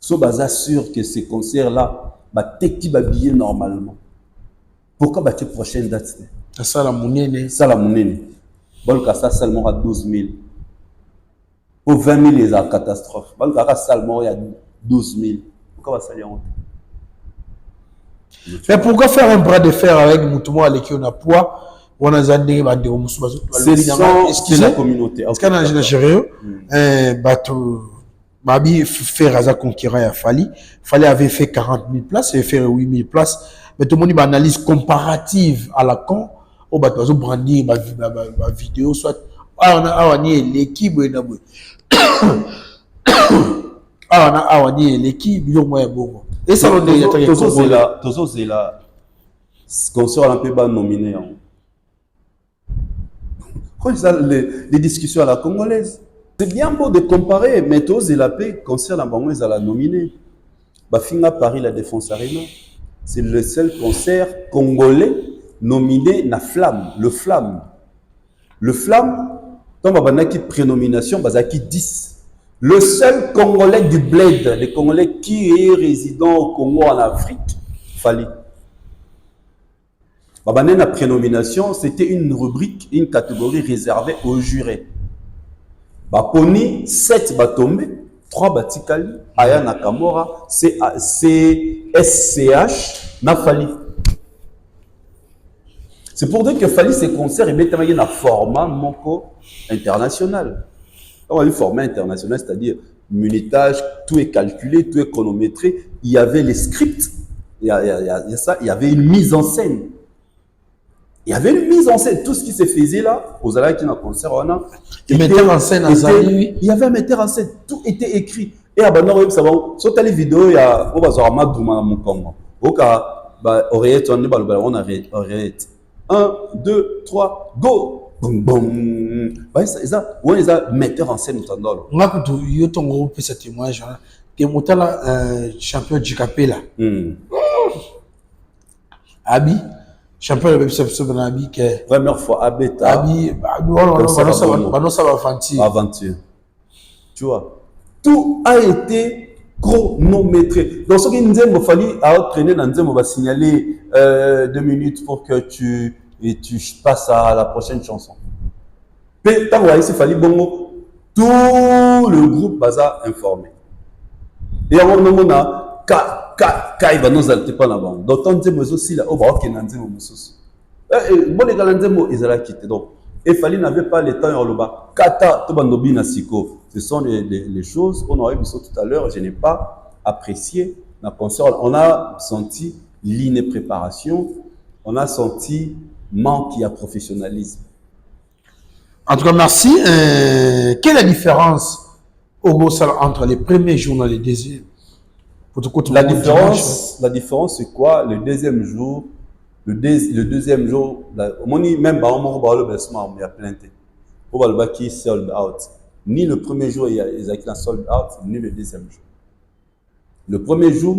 So baza sûr que ces concerts là qui va billet normalement. Pourquoi la prochaine date? Ça la monnaie. Ça la monnaie. Bon ça seulement à 12 000. Pour 20 000 les a catastrophe. Bon ça seulement il y a 12 000. Pourquoi va ça y honte? Mais pourquoi faire un bras de fer avec Moutouma avec qui on a poids? On a zandé de Moussoubazo. C'est la communauté. Est-ce qu'on a un Gérard bateau Mabi faire à conquérant à Fali avait fait 40 000 places et fait 8 000 places. Mais tout le monde a une analyse comparative à la con. Au bateau brandir ma vidéo soit on a l'équipe l'équipe et ça on est toujours c'est là concert un peu bas nominé. Les discussions à la congolaise. C'est bien beau de comparer, mais tous et la paix, concert la banque, ils la nominé. Bafinga Paris, la Défense Arena. C'est le seul concert congolais nominé na Flamme. Le Flamme. Le Flamme, quand on a une prénomination, on a 10. Le seul Congolais du Bled, les Congolais qui est résident au Congo en Afrique, fallait. La prénomination, c'était une rubrique, une catégorie réservée aux jurés. Poni 7 tombé, 3 batikali, Aya Nakamura, SCH, Nafali. C'est pour dire que fallait ces concerts et mettre un format monco international. On a eu format international, c'est-à-dire minutage, tout est calculé, tout est chronométré. Il y avait les scripts, il y avait une mise en scène. Il y avait une mise en scène. Tout ce qui se faisait là, aux Alaks qui ont un concert, il mettait en scène il y avait un metteur en scène. Tout était écrit. Et à Bandar, vous savez, sur les vidéos, il y a on arrête. 1, 2, 3, go! Boum, boum. Ils ont metteur en scène. On a eu ce témoignage. Tu es champion du Capella. Abi, champion de Abi. Première fois, Abi, aventure. Tu vois, tout a été chronométré. Donc, ce qu'il nous a fallu traîner dans le va signaler 2 minutes pour que tu passes à la prochaine chanson. Puis, tant qu'il fallait bon, tout le groupe va informé. Et on a il va nous alter pas là-bas. Donc, on dit aussi là, oh, bah, ok, on dit bon, les gars, ils allaient quitter. Donc, il fallait n'avait pas le temps en bas. Kata, tout bandobi na siko. Ce sont les choses qu'on aurait vu tout à l'heure. Je n'ai pas apprécié la concert. On a senti l'inépréparation. On a senti manque à professionnalisme. En tout cas, merci. Quelle est la différence entre les premiers jours et les deuxièmes? La différence, c'est quoi? Le deuxième jour, le deuxième jour, même il y a plein de pour le baki sold out. Ni le premier jour, il y a un sold out, ni le deuxième jour. Le premier jour,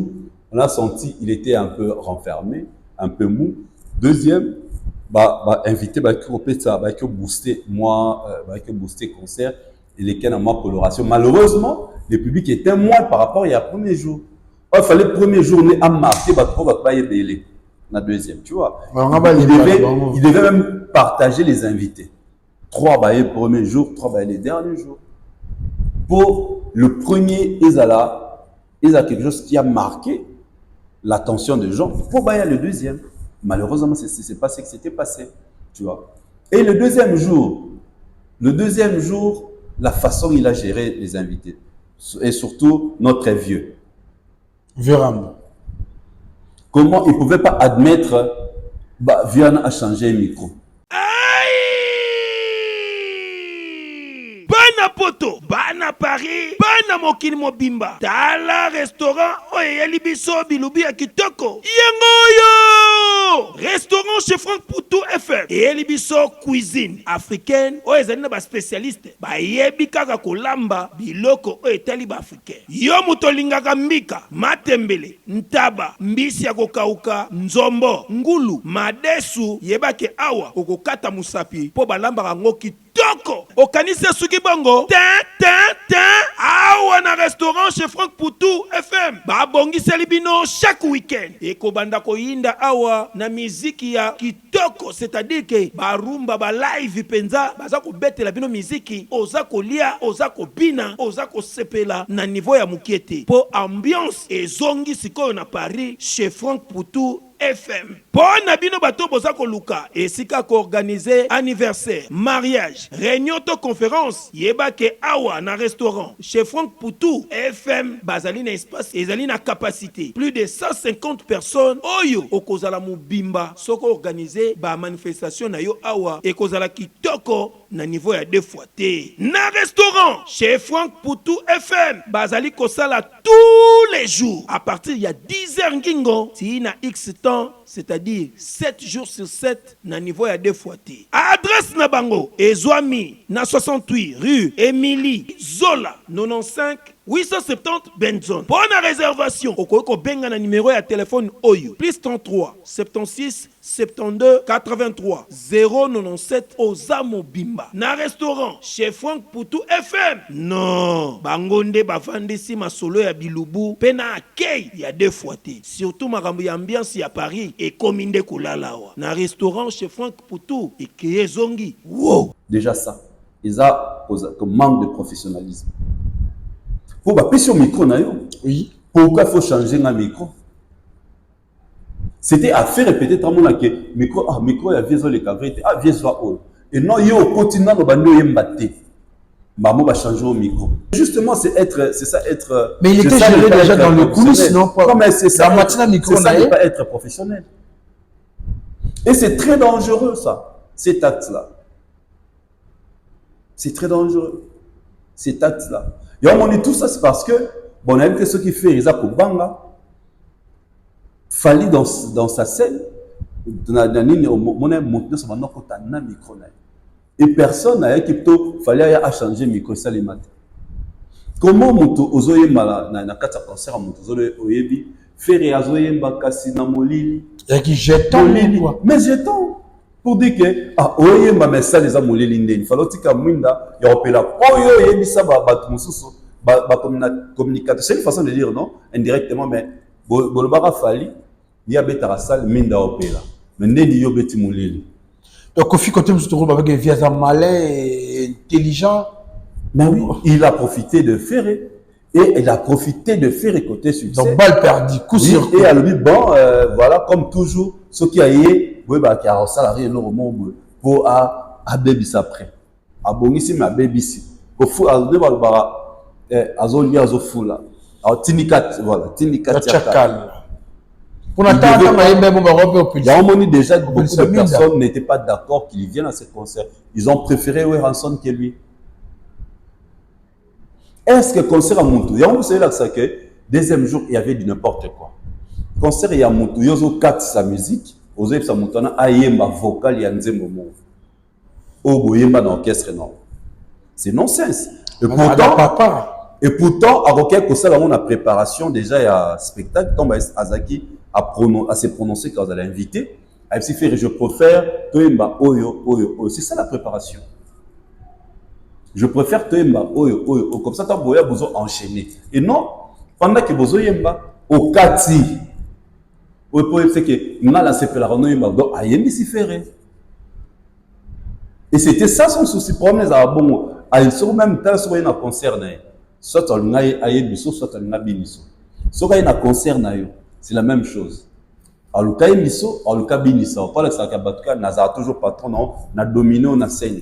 on a senti il était un peu renfermé, un peu mou. Deuxième, invité, booster concert et lesquels en moins coloration. Malheureusement, le public était moins par rapport il y a premier jour. Il fallait le premier jour, on est à marquer, la deuxième, tu vois. Il devait même partager les invités. 3 bails le premier jour, 3 bails les derniers jours. Pour le premier, il a quelque chose qui a marqué l'attention des gens. Pour bailler le deuxième, malheureusement, c'est pas ce qui s'était passé, tu vois. Et le deuxième jour, la façon il a géré les invités, et surtout notre vieux. Vraiment. Comment il ne pouvait pas admettre Viana a changé le micro. Bana poto, bana Paris, bana mokili mobimba. Tala restaurant oyeli biso bilubi ya kitoko. Yangoyo! Restaurant chez Franck Poutou FM. Eyeli biso cuisine africaine. Oyezali na ba spécialiste. Ba yebi kaka kolamba biloko oyetali ba africain. Yo muto lingaka mbika, matembele, ntaba, mbisi ya kokauka, nzombo, ngulu, madesu, yebake awa okokata musapi po balamba kango kitoko. Okanisa suki bongo. Awa na restaurant chez Franck Poutou FM. Babongi selibino chaque week-end. Eko banda ko yinda awa na miziki ya kitoko, c'est-à-dire que barumba ba live penza baza ko betela bino miziki, oza ko lia, oza ko bina, oza ko sepela na niveau ya mukiete. Po ambiance ezongi sikoyo na Paris chez Franck Poutou FM. Pour Nabino Bato Bozako Luka, et Sika ko organiser anniversaire, mariage, réunion to conférence, yebake awa na restaurant, chez Franck Poutou FM, bazali na espace, ezali na capacité, plus de 150 personnes, oyo, okozala mubimba, soko organiser, ba manifestation na yo awa, et kozala kitoko, na niveau ya 2 fois T. Na restaurant, chez Franck Poutou FM, bazali kosala tous les jours, à partir il y a 10h ngingo, si na X temps, c'est-à-dire 7 jours sur 7 na niveau ya 2 fois T. Adresse na bango Ezwami na 68 rue Émilie Zola 95 870 Benzone. Pour la réservation, okoko benga na numéro ya téléphone oyo plus 33 76 72 83 097 Ozamo Bimba. Na restaurant chez Franck Poutou FM. Non, bangonde bavandisi masolo ya bilubu pena akei ya 2 fois T. Surtout makambo ya ambiance ya Paris et kominde kulalawa. Na restaurant chez Franck Poutou et Kézongi. Wow. Déjà ça, ils ont comme manque de professionnalisme. Pour passer au micro, oui. Pourquoi il faut changer un micro? C'était à faire répéter tant mon que micro ya viezo les cavrete viezo o et non yo au continent no bando yembaté maman va changer au micro justement c'est ça être mais il était géré déjà dans le coulisses non pas mais c'est ça matina micro ça ne pas être professionnel et c'est très dangereux ça cet acte là c'est très dangereux cet acte là et on dit tout ça c'est parce que bon on a vu que ceux qui fait ils a banga Fali dans sa scène, et personne n'a qui fallait changer le micro. Comment Moto Ozoye Mala na kata concert à Moto Oyebi faire Azoye Mbakasi na Molili et qui jette mais jetons pour dire que Oye Mbama ça les a Molili ndeni fallait que Mwinda ya opela Oyo Yebi ça ba mususu ba communicateur c'est une façon de dire non indirectement mais bolobaka fali ya beta salle minda opela mais ndeni yo beti Molili donc Kofi côté nous trouve avec un vieillard malin et intelligent. Mais oui, il a profité de Ferré et il a profité de Ferré côté succès. Donc balle perdue, coup sur coup. Et à lui bon voilà comme toujours ce qui a eu qui a salarié énormément pour à baby après. À bongisi mais à baby si. Au fou à deux balbara azoli azofula. À tinikat voilà tinikat chakal. Pour attendre même on va revenir plus. Là on dit déjà que beaucoup de personnes n'étaient pas d'accord qu'il vienne à ce concert. Ils ont préféré Ranson que lui. Est-ce que concert à Moutou, vous savez là que deuxième jour il y avait du n'importe quoi. Concert il y a Moutou, yozo kat sa musique, ozo sa moutona ayemba vocal ya nzembo. Obo yemba dans orchestre non. C'est nonsense. Et pourtant à Roquet Kosala on a préparation déjà il y a spectacle tombe Azaki à se prononcer quand elle a invité. Elle s'est fait je préfère toyemba oyo. C'est ça la préparation. Je préfère Toyemba, comme ça, vous avez besoin enchaîner. Et non, pendant que vous avez au Kati, vous pouvez dire que nous avons lancé la Yemba, donc à Yembi s'y faire. Et c'était ça son souci. Problème, à bon, à une seule même temps, soit il y a un concert, soit on a Yembiso, soit on a Biniso. Soit il y a un concert, c'est la même chose. À l'Uka Yembiso, à l'Uka Biniso. Pas le Sakabatuka, n'a toujours patron, non, n'a dominé, on a scène.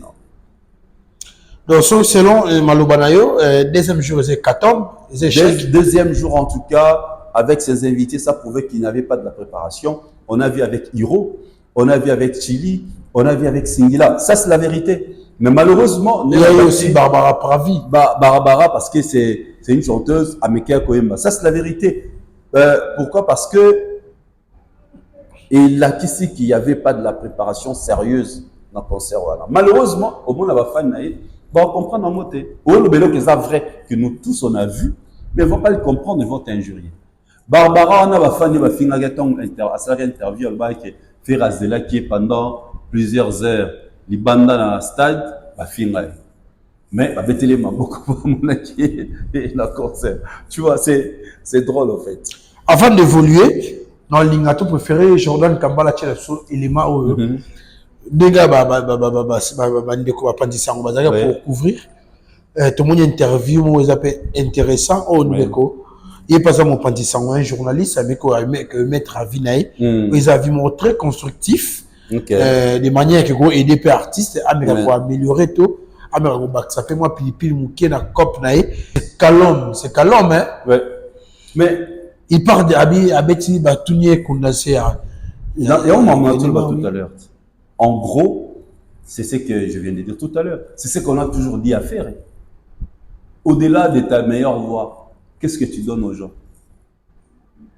Donc, selon Malobanayo, deuxième jour, c'est 14. Deuxième jour, en tout cas, avec ses invités, ça prouvait qu'il n'avait pas de la préparation. On a vu avec Hiro, on a vu avec Chili, on a vu avec Singila. Ça, c'est la vérité. Mais malheureusement, il y a eu aussi Barbara Pravi. Barbara, parce que c'est une chanteuse Ameka Koyemba. Ça, c'est la vérité. Pourquoi? Parce que il a ici qu'il n'y avait pas de la préparation sérieuse dans le concert. Voilà. Malheureusement, au moins, on va faire on va comprendre en moté. Ou le bélo que c'est vrai que nous tous on a vu, mais ils ne vont pas le comprendre, ils vont t'injurier. Barbara, on a fait une interview avec Ferrazela qui est pendant plusieurs heures, les bandes dans le stade, mais avec les beaucoup qui la concert. Tu vois, c'est drôle en fait. Avant d'évoluer, dans le lingato préféré, Jordan Kambala Tchelasso, élément où deux gars pour couvrir tout le monde interview moi ils appellent intéressant au Ndeko il passe mon pandissant un journaliste avec maître Avinaï ils avaient vu très constructif de manière que go aider peu artistes pour améliorer tout ça fait moi pili mouké na cop naé c'est calme hein mais il parle de abeti batunier condensé il y a un moment tout à l'heure. En gros, c'est ce que je viens de dire tout à l'heure. C'est ce qu'on a toujours dit à faire. Au-delà de ta meilleure voix, qu'est-ce que tu donnes aux gens?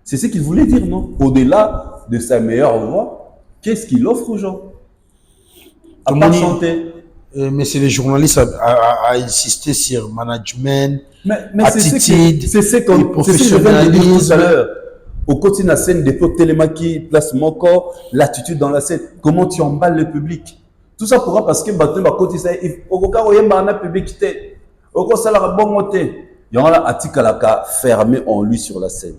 C'est ce qu'il voulait dire, non? Au-delà de sa meilleure voix, qu'est-ce qu'il offre aux gens? À part chanter. Mais c'est les journalistes à insister sur management, mais attitude, c'est ce que je viens de dire tout à l'heure. Au côté de la scène, des potes télémaki, place mon corps, l'attitude dans la scène, comment tu emballes le public. Tout ça pourra parce que maintenant, à côté ça, au cas où il y a un public, au cas où ça a bon monté, il y a un article fermé en lui sur la scène.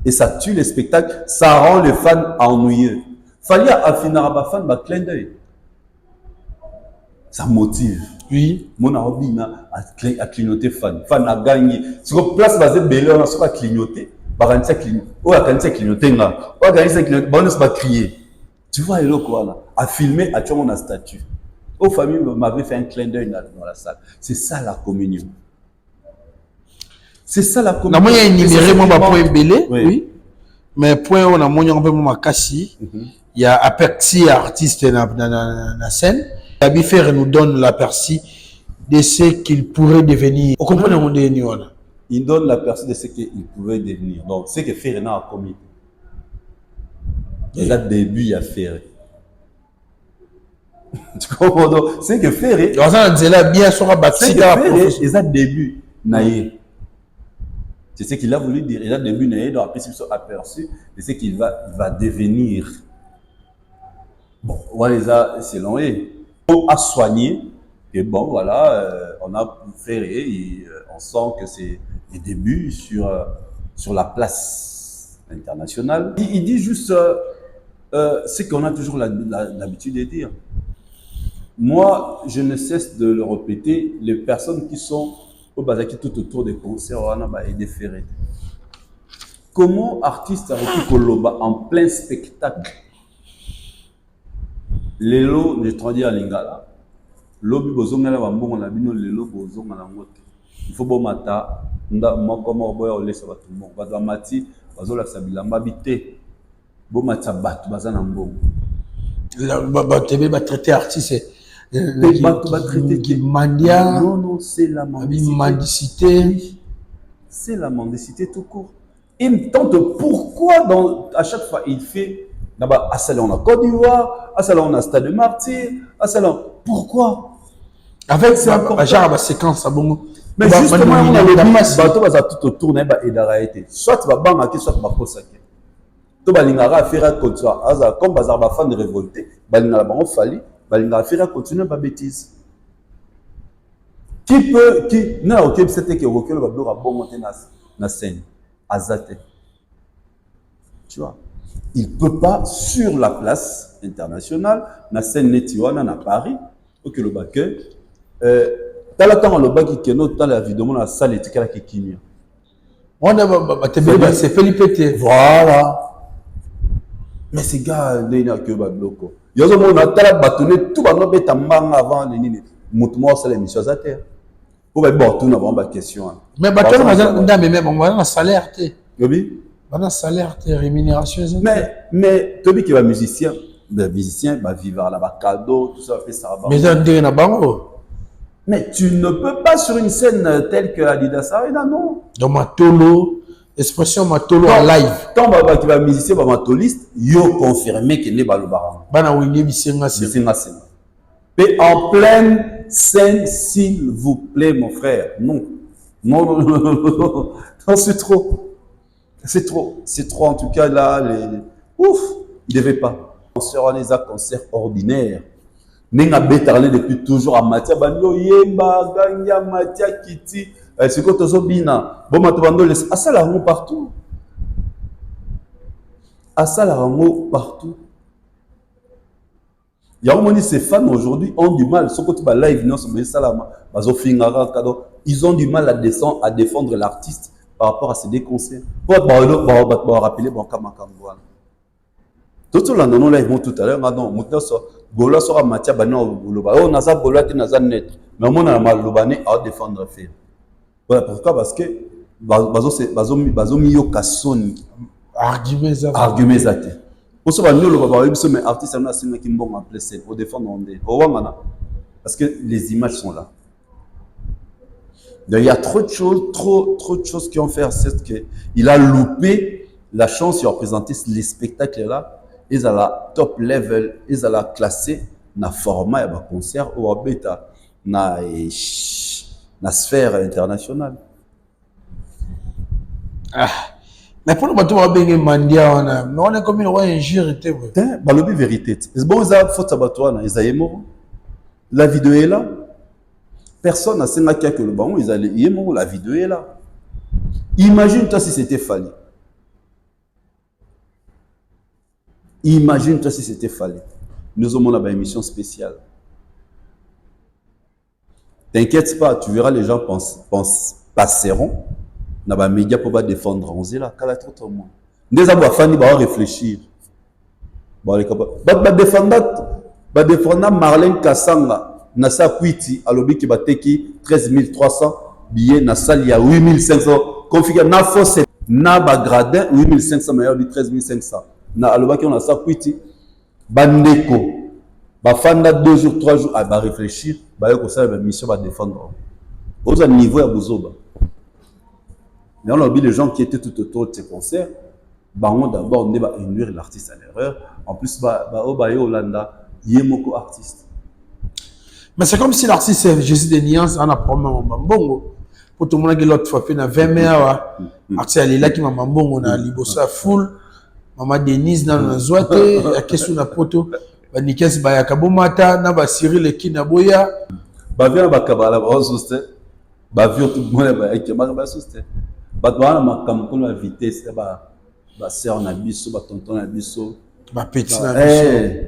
Et ça tue les spectacles, ça rend les fans ennuyeux. Fallait affiner à fan, clin d'œil. Ça motive. Oui. Mon hobby a clignoté fan. Fan a gagné. Sur place, basé belé, on a clignoté. bakanisa clignoter, ou akanisa clignoter nga, ou akanisa clignoter, bonus va crier. Tu vois, il est quoi là? À filmer, à tuer mon statut. Aux familles m'avaient fait un clin d'œil dans la salle. C'est ça la communion. C'est ça la communion. Il y a énuméré mon point belé, oui. Oui. Mais point on a mon un peu mon cassi. Il y a aperçu artiste dans la scène. Abifer nous donne l'aperçu de ce qu'il pourrait devenir. Vous comprenez mon dernier? Il donne l'aperçu de ce qu'il pouvait devenir. Donc, c'est que Ferrena a commis. Et là, début, il y a Ferré. Tu comprends? Donc, c'est que Ferré. C'est là bien sur la bâtisse. C'est que Ferré, et ça, début, naïe. C'est ce qu'il a voulu dire. Et là, début, naïe, donc après, il s'est aperçu de ce qu'il va devenir. Bon, voilà, c'est long. On a soigné. Et bon, voilà, on a Ferré. Et on sent que c'est les débuts sur la place internationale. Il dit juste ce qu'on a toujours l'habitude de dire. Moi, je ne cesse de le répéter, les personnes qui sont au Bazaki tout autour des concerts, on a aidé Ferré. Comment artiste a pu Koloba en plein spectacle? Lelo, je traduis à Lingala. Lobi bozongala bambongo na bino lelo bozonga na ngote. Il faut bomata nda moko boya olesa batu mbongo. Batu amati bazola sabilamba bité. Bomata batu bazana mbongo. Tebe va traiter artiste. Mandia. Non, c'est la mendicité. C'est la mendicité tout court. Il me tente pourquoi à chaque fois il fait là-bas à Salon en Côte d'Ivoire, à Salon en Stade de Martyr, à Salon. Pourquoi? Avec genre séquence à bon. Mais justement, on a le bateau va tout autour n'a pas été. Soit tu vas banquer, soit tu vas consacrer. Tu vas l'ingara faire continuer. Comme bazar ba fan de révolté, balingara ba on fali, balingara faire continuer pas bêtise. Qui n'a aucun c'était que aucun va bloquer bon monter na scène azate. Tu vois, il peut pas sur la place internationale, na scène netiwana na Paris, OK le baquet dans le temps le bac qui est dans la vidéo dans la salle étiquette qui kimia. On a c'est Felipe. Voilà. Mais ces gars, ils n'ont que bloco. Ils ont bâtonné tout le monde avant les nini. Moutouma, c'est l'émission à terre. Pour être bon, tout n'a pas de question. Mais bâtonné, on va un salaire. Tobi? On a un salaire, rémunération. Mais Tobi qui est musicien, va vivre là-bas, cadeau, tout ça, fait ça. Mais il mais tu ne peux pas sur une scène telle que Adidas Arena, non. Dans Matolo, expression Matolo en live. Tant que tu vas musicien, matoliste, yo confirmé qu'il n'est pas le baron. Mais en pleine scène, s'il vous plaît, mon frère, non. Non, c'est trop. C'est trop, en tout cas, là, ouf, il ne devait pas. On sera des concerts ordinaires. Nenga bétarné depuis toujours à Matia Banyo Yemba Ganya Matia Kiti c'est quoi tozo bina bon matobando laisse à ça la rango partout il y a un ces fans aujourd'hui ont du mal ce côté ba live non c'est salama bazo fingara cadeau ils ont du mal à défendre l'artiste par rapport à ces déconcerts pour rappeler bon kamakamboana tout le monde live tout à l'heure non maintenant Gola sera Matia Bano Loba. Oh, Naza Gola te Naza net. Mais on a mal Lobane à défendre faire. Voilà pourquoi parce que bazo miyo kasoni argument zate. Pour ça ba nous Loba ba mais artiste na sima ki mbongo en place pour défendre onde. O wangana parce que les images sont là. Donc, il y a trop de choses qui ont fait c'est que il a loupé la chance de représenter les spectacles là. Ils ont la top level, ils ont la classé na format et ba concert ou bêta na sphère internationale. Ah, mais pour le bateau on a mandia on est comme une injurité. Bah le vérité. C'est bon ça faut ça bateau na Isaïmo. La vidéo est là. Personne n'a sait que le bon ils allaient yemo la vidéo est là. Imagine toi si c'était Fali. Imagine-toi si c'était Fali. Nous avons une émission spéciale. T'inquiète pas, tu verras les gens passeront. na ba média pour ba défendre on zela kala trop moi des abo afani ba réfléchir ba les capable ba défendre Marlène Kassanga na sa kwiti alobi ki bateki 13300 billets na salle ya 8500 configure na force na ba gradin 8500 meilleur du 13500 na aloba ki on a sa kwiti bandeko ba fanda 2 jours 3 jours à ba réfléchir ba yo ko ça ba mission ba défendre au niveau ya bozoba. Mais on a oublié les gens qui étaient tout autour de ces concerts. D'abord, on va induire l'artiste à l'erreur. En plus, Hollanda, il est beaucoup artiste. Mais c'est comme si l'artiste Jésus de Nuance en a promis un bongo. Pour tout le monde qui l'autre fois fait 20 meilleurs. L'artiste elle est là qui m'a bongo, on a libosa full. Maman Denise dans la zoate, la question na poto. Nikes Bayakabo Mata, na ba Cyril qui na boya. Ba vient ba kabala ba soste. Ba vient tout le monde ba qui ba soste. Ba doana ma kamko la vitesse ba sœur na biso, ba tonton na biso, ba petit na biso.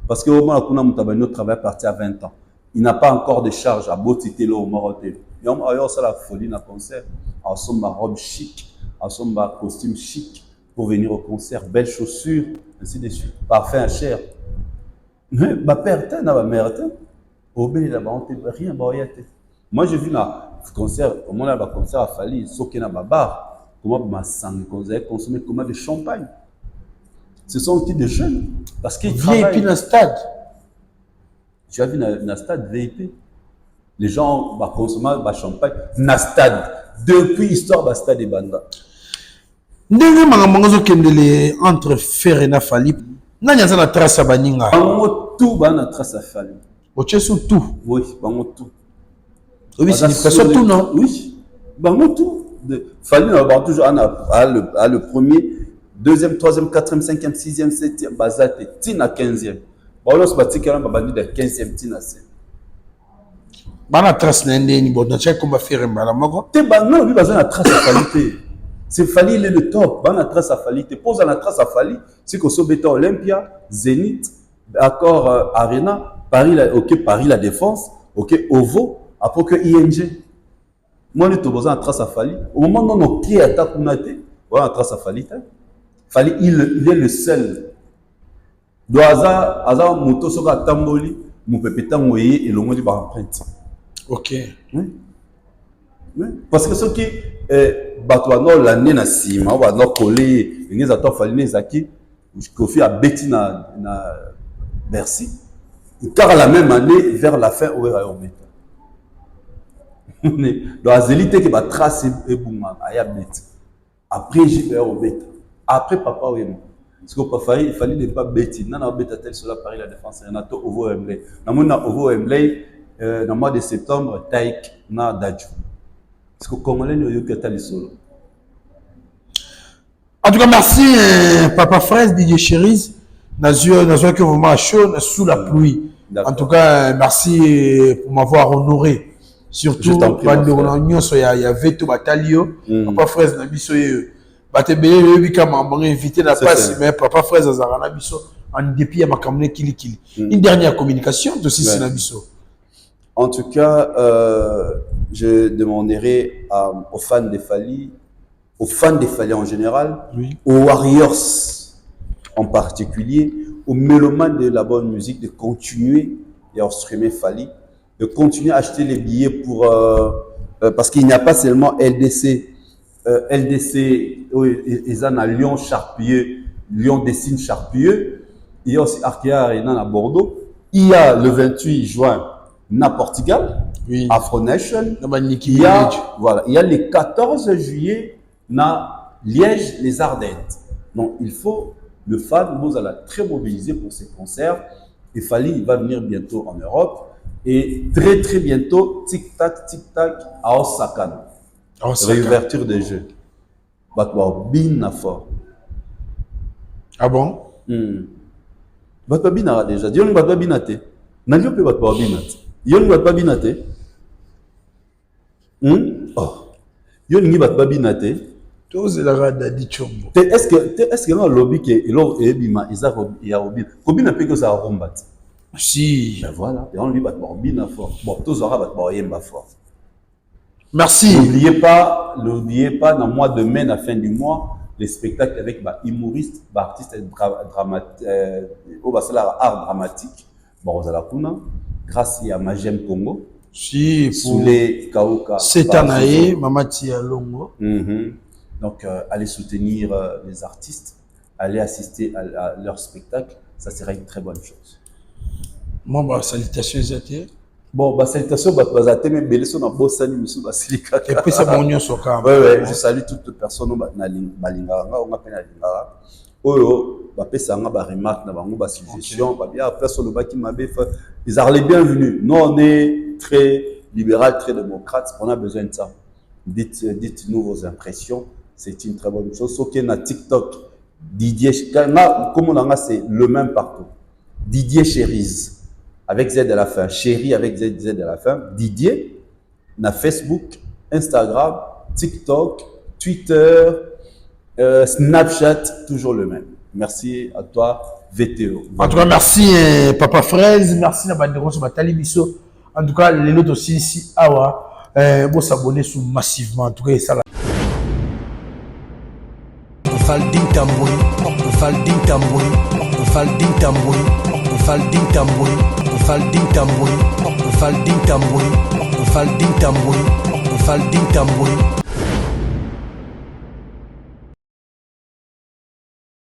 Parce que au moment où on a travaillé parti à 20 ans. Il n'a pas encore de charge à Botité au Moroté. Et on a ça la folie dans le concert. En somme ma robe chic, en somme ma costume chic pour venir au concert, belles chaussures, ainsi de suite. Parfait à cher. Mais ma père t'es na ma mère t'es. Au béni là-bas on t'est rien boyate. Moi j'ai vu na concert, comment là le concert a fallu soquer na bar, comment ma sang consommer comment de champagne. Ce sont aussi des jeunes parce qu'ils travaillent dans le stade. Tu as vu dans le stade VIP, les gens vont consommer le champagne dans le stade. Depuis l'histoire du stade de Banda. Ndenge mangamangozo kendele entre Fer et Nafali. Nanya za na trace ya baninga. Bango tout ba na trace ya Fali. Oche sur tout. Oui, bango tout. Oui, c'est une personne tout non. Oui. Bango tout. Fali na ba toujours le premier, deuxième, troisième, quatrième, cinquième, sixième, septième, bazate, tina 15e. Bon, c'est parti quand même de 15e tina. Bana trace n'ende ni bon, tu comme faire mbala moko. Te bana oui bazana trace à qualité. C'est Fali il est le top, bana trace à Fali. Te pose la trace à Fali, c'est que so beta Olympia, Zénith, Accor Arena, Paris la OK Paris la Défense, OK Ovo, après que ING. Moi ne te besoin trace à Fali. Au moment où on qui attaque Kunate, voilà trace à Fali. Fali il est le seul. Do aza moto soka tamboli, mon pépéta moye et le mot du bar empreinte. OK. Oui. Oui. Parce que ce qui batouano l'année na sima, ou no collé, les attends Fali les acquis, Kofi a bêti na Bercy. Car la même année vers la fin où est Ometa. Dans la zélité qui va tracer et bouma aya bêti. Après j'ai Ometa. Après papa oui. Parce que il fallait ne pas bêti. Non, non, bêta tel sur la Paris la Défense. Renato Ovo Embley. Dans mon Ovo Embley, dans le mois de septembre, Taïk na Dadju. Parce que Congolais ne y'a que solo. En tout cas, merci Papa Fraise, DJ Cherise. Nazio que vous m'avez chaud sous la pluie. En tout cas, merci pour m'avoir honoré. Surtout, il y a Veto Batalio. Papa Fraise, Nabiso. Invité la passe, mais Papa Fraise Azarana Bisso en dépit à ma caméra Kili. Une dernière communication de Sissi Bisso. En tout cas, je demanderai aux fans de Fali, en général, oui, aux Warriors en particulier, aux mélomanes de la bonne musique, de continuer à streamer Fali, de continuer à acheter les billets pour parce qu'il n'y a pas seulement LDC. LDC, ils ont à Lyon Charpieux, Lyon Dessine Charpieux. Il y a aussi Arkea Arena à Bordeaux. Il y a le 28 juin à Portugal, oui, Afro Nation. Il y a le 14 juillet à Liège, les Ardennes. Donc il faut, le fan vous allez très mobilisé pour ces concerts. Et Fali, il va venir bientôt en Europe. Et très très bientôt, tic-tac, à Osaka. Réouverture des jeux. Batwa bin fort. Ah bon? Batwa bin déjà. Dion batwa binate. Nalio pe batwa binate. Yon batwa binate. Oh. Yon ngi batwa binate. Tous la rada di chombo. Est-ce que dans le lobby que l'on est bima isa ya robin. Combien n'a pas que ça rombat? Si. Ben voilà. Et on lui batwa bin fort. Bon, tous aura batwa yemba fort. Merci. N'oubliez pas, dans le mois de mai, la fin du mois, les spectacles avec humoristes, artistes art dramatique. Bon, grâce à Magem Congo. Si, Sous les Kaoka. C'est Anaïe, Mamati Longo. Donc, allez soutenir les artistes, allez assister à leur spectacle, ça serait une très bonne chose. Moi, salutations, Zété. Bon, salutations, mais Bélesso n'a pas sani, monsieur Basilika. Et puis, c'est mon sur Kam. Ouais, je salue toutes les personnes qui ont appelé Lingara. Oyo, Sanga, remarque, suggestion, ils sont les bienvenus. Nous, on est très libéral, très démocrate, on a besoin de ça. Dites-nous vos impressions, c'est une très bonne chose. Sauf qu'il y a TikTok, Didier, comme on a, c'est le même partout. Didier Cherise, avec Z à la fin, Chéri avec Z à la fin, Didier, na Facebook, Instagram, TikTok, Twitter, Snapchat, toujours le même. Merci à toi, VTO. En tout cas, merci Papa Fraise, merci à Bandero sur Batali Bisso. En tout cas, les autres aussi ici, Awa, vous s'abonner sur massivement. En tout cas, ça là. Faldin Tamboui, Faldin Tamboui, Faldin Tamboui, Faldin Tamboui, Faldin Tamboui, Faldin Tamboui, Faldin Tamboui, Faldin Tamboui.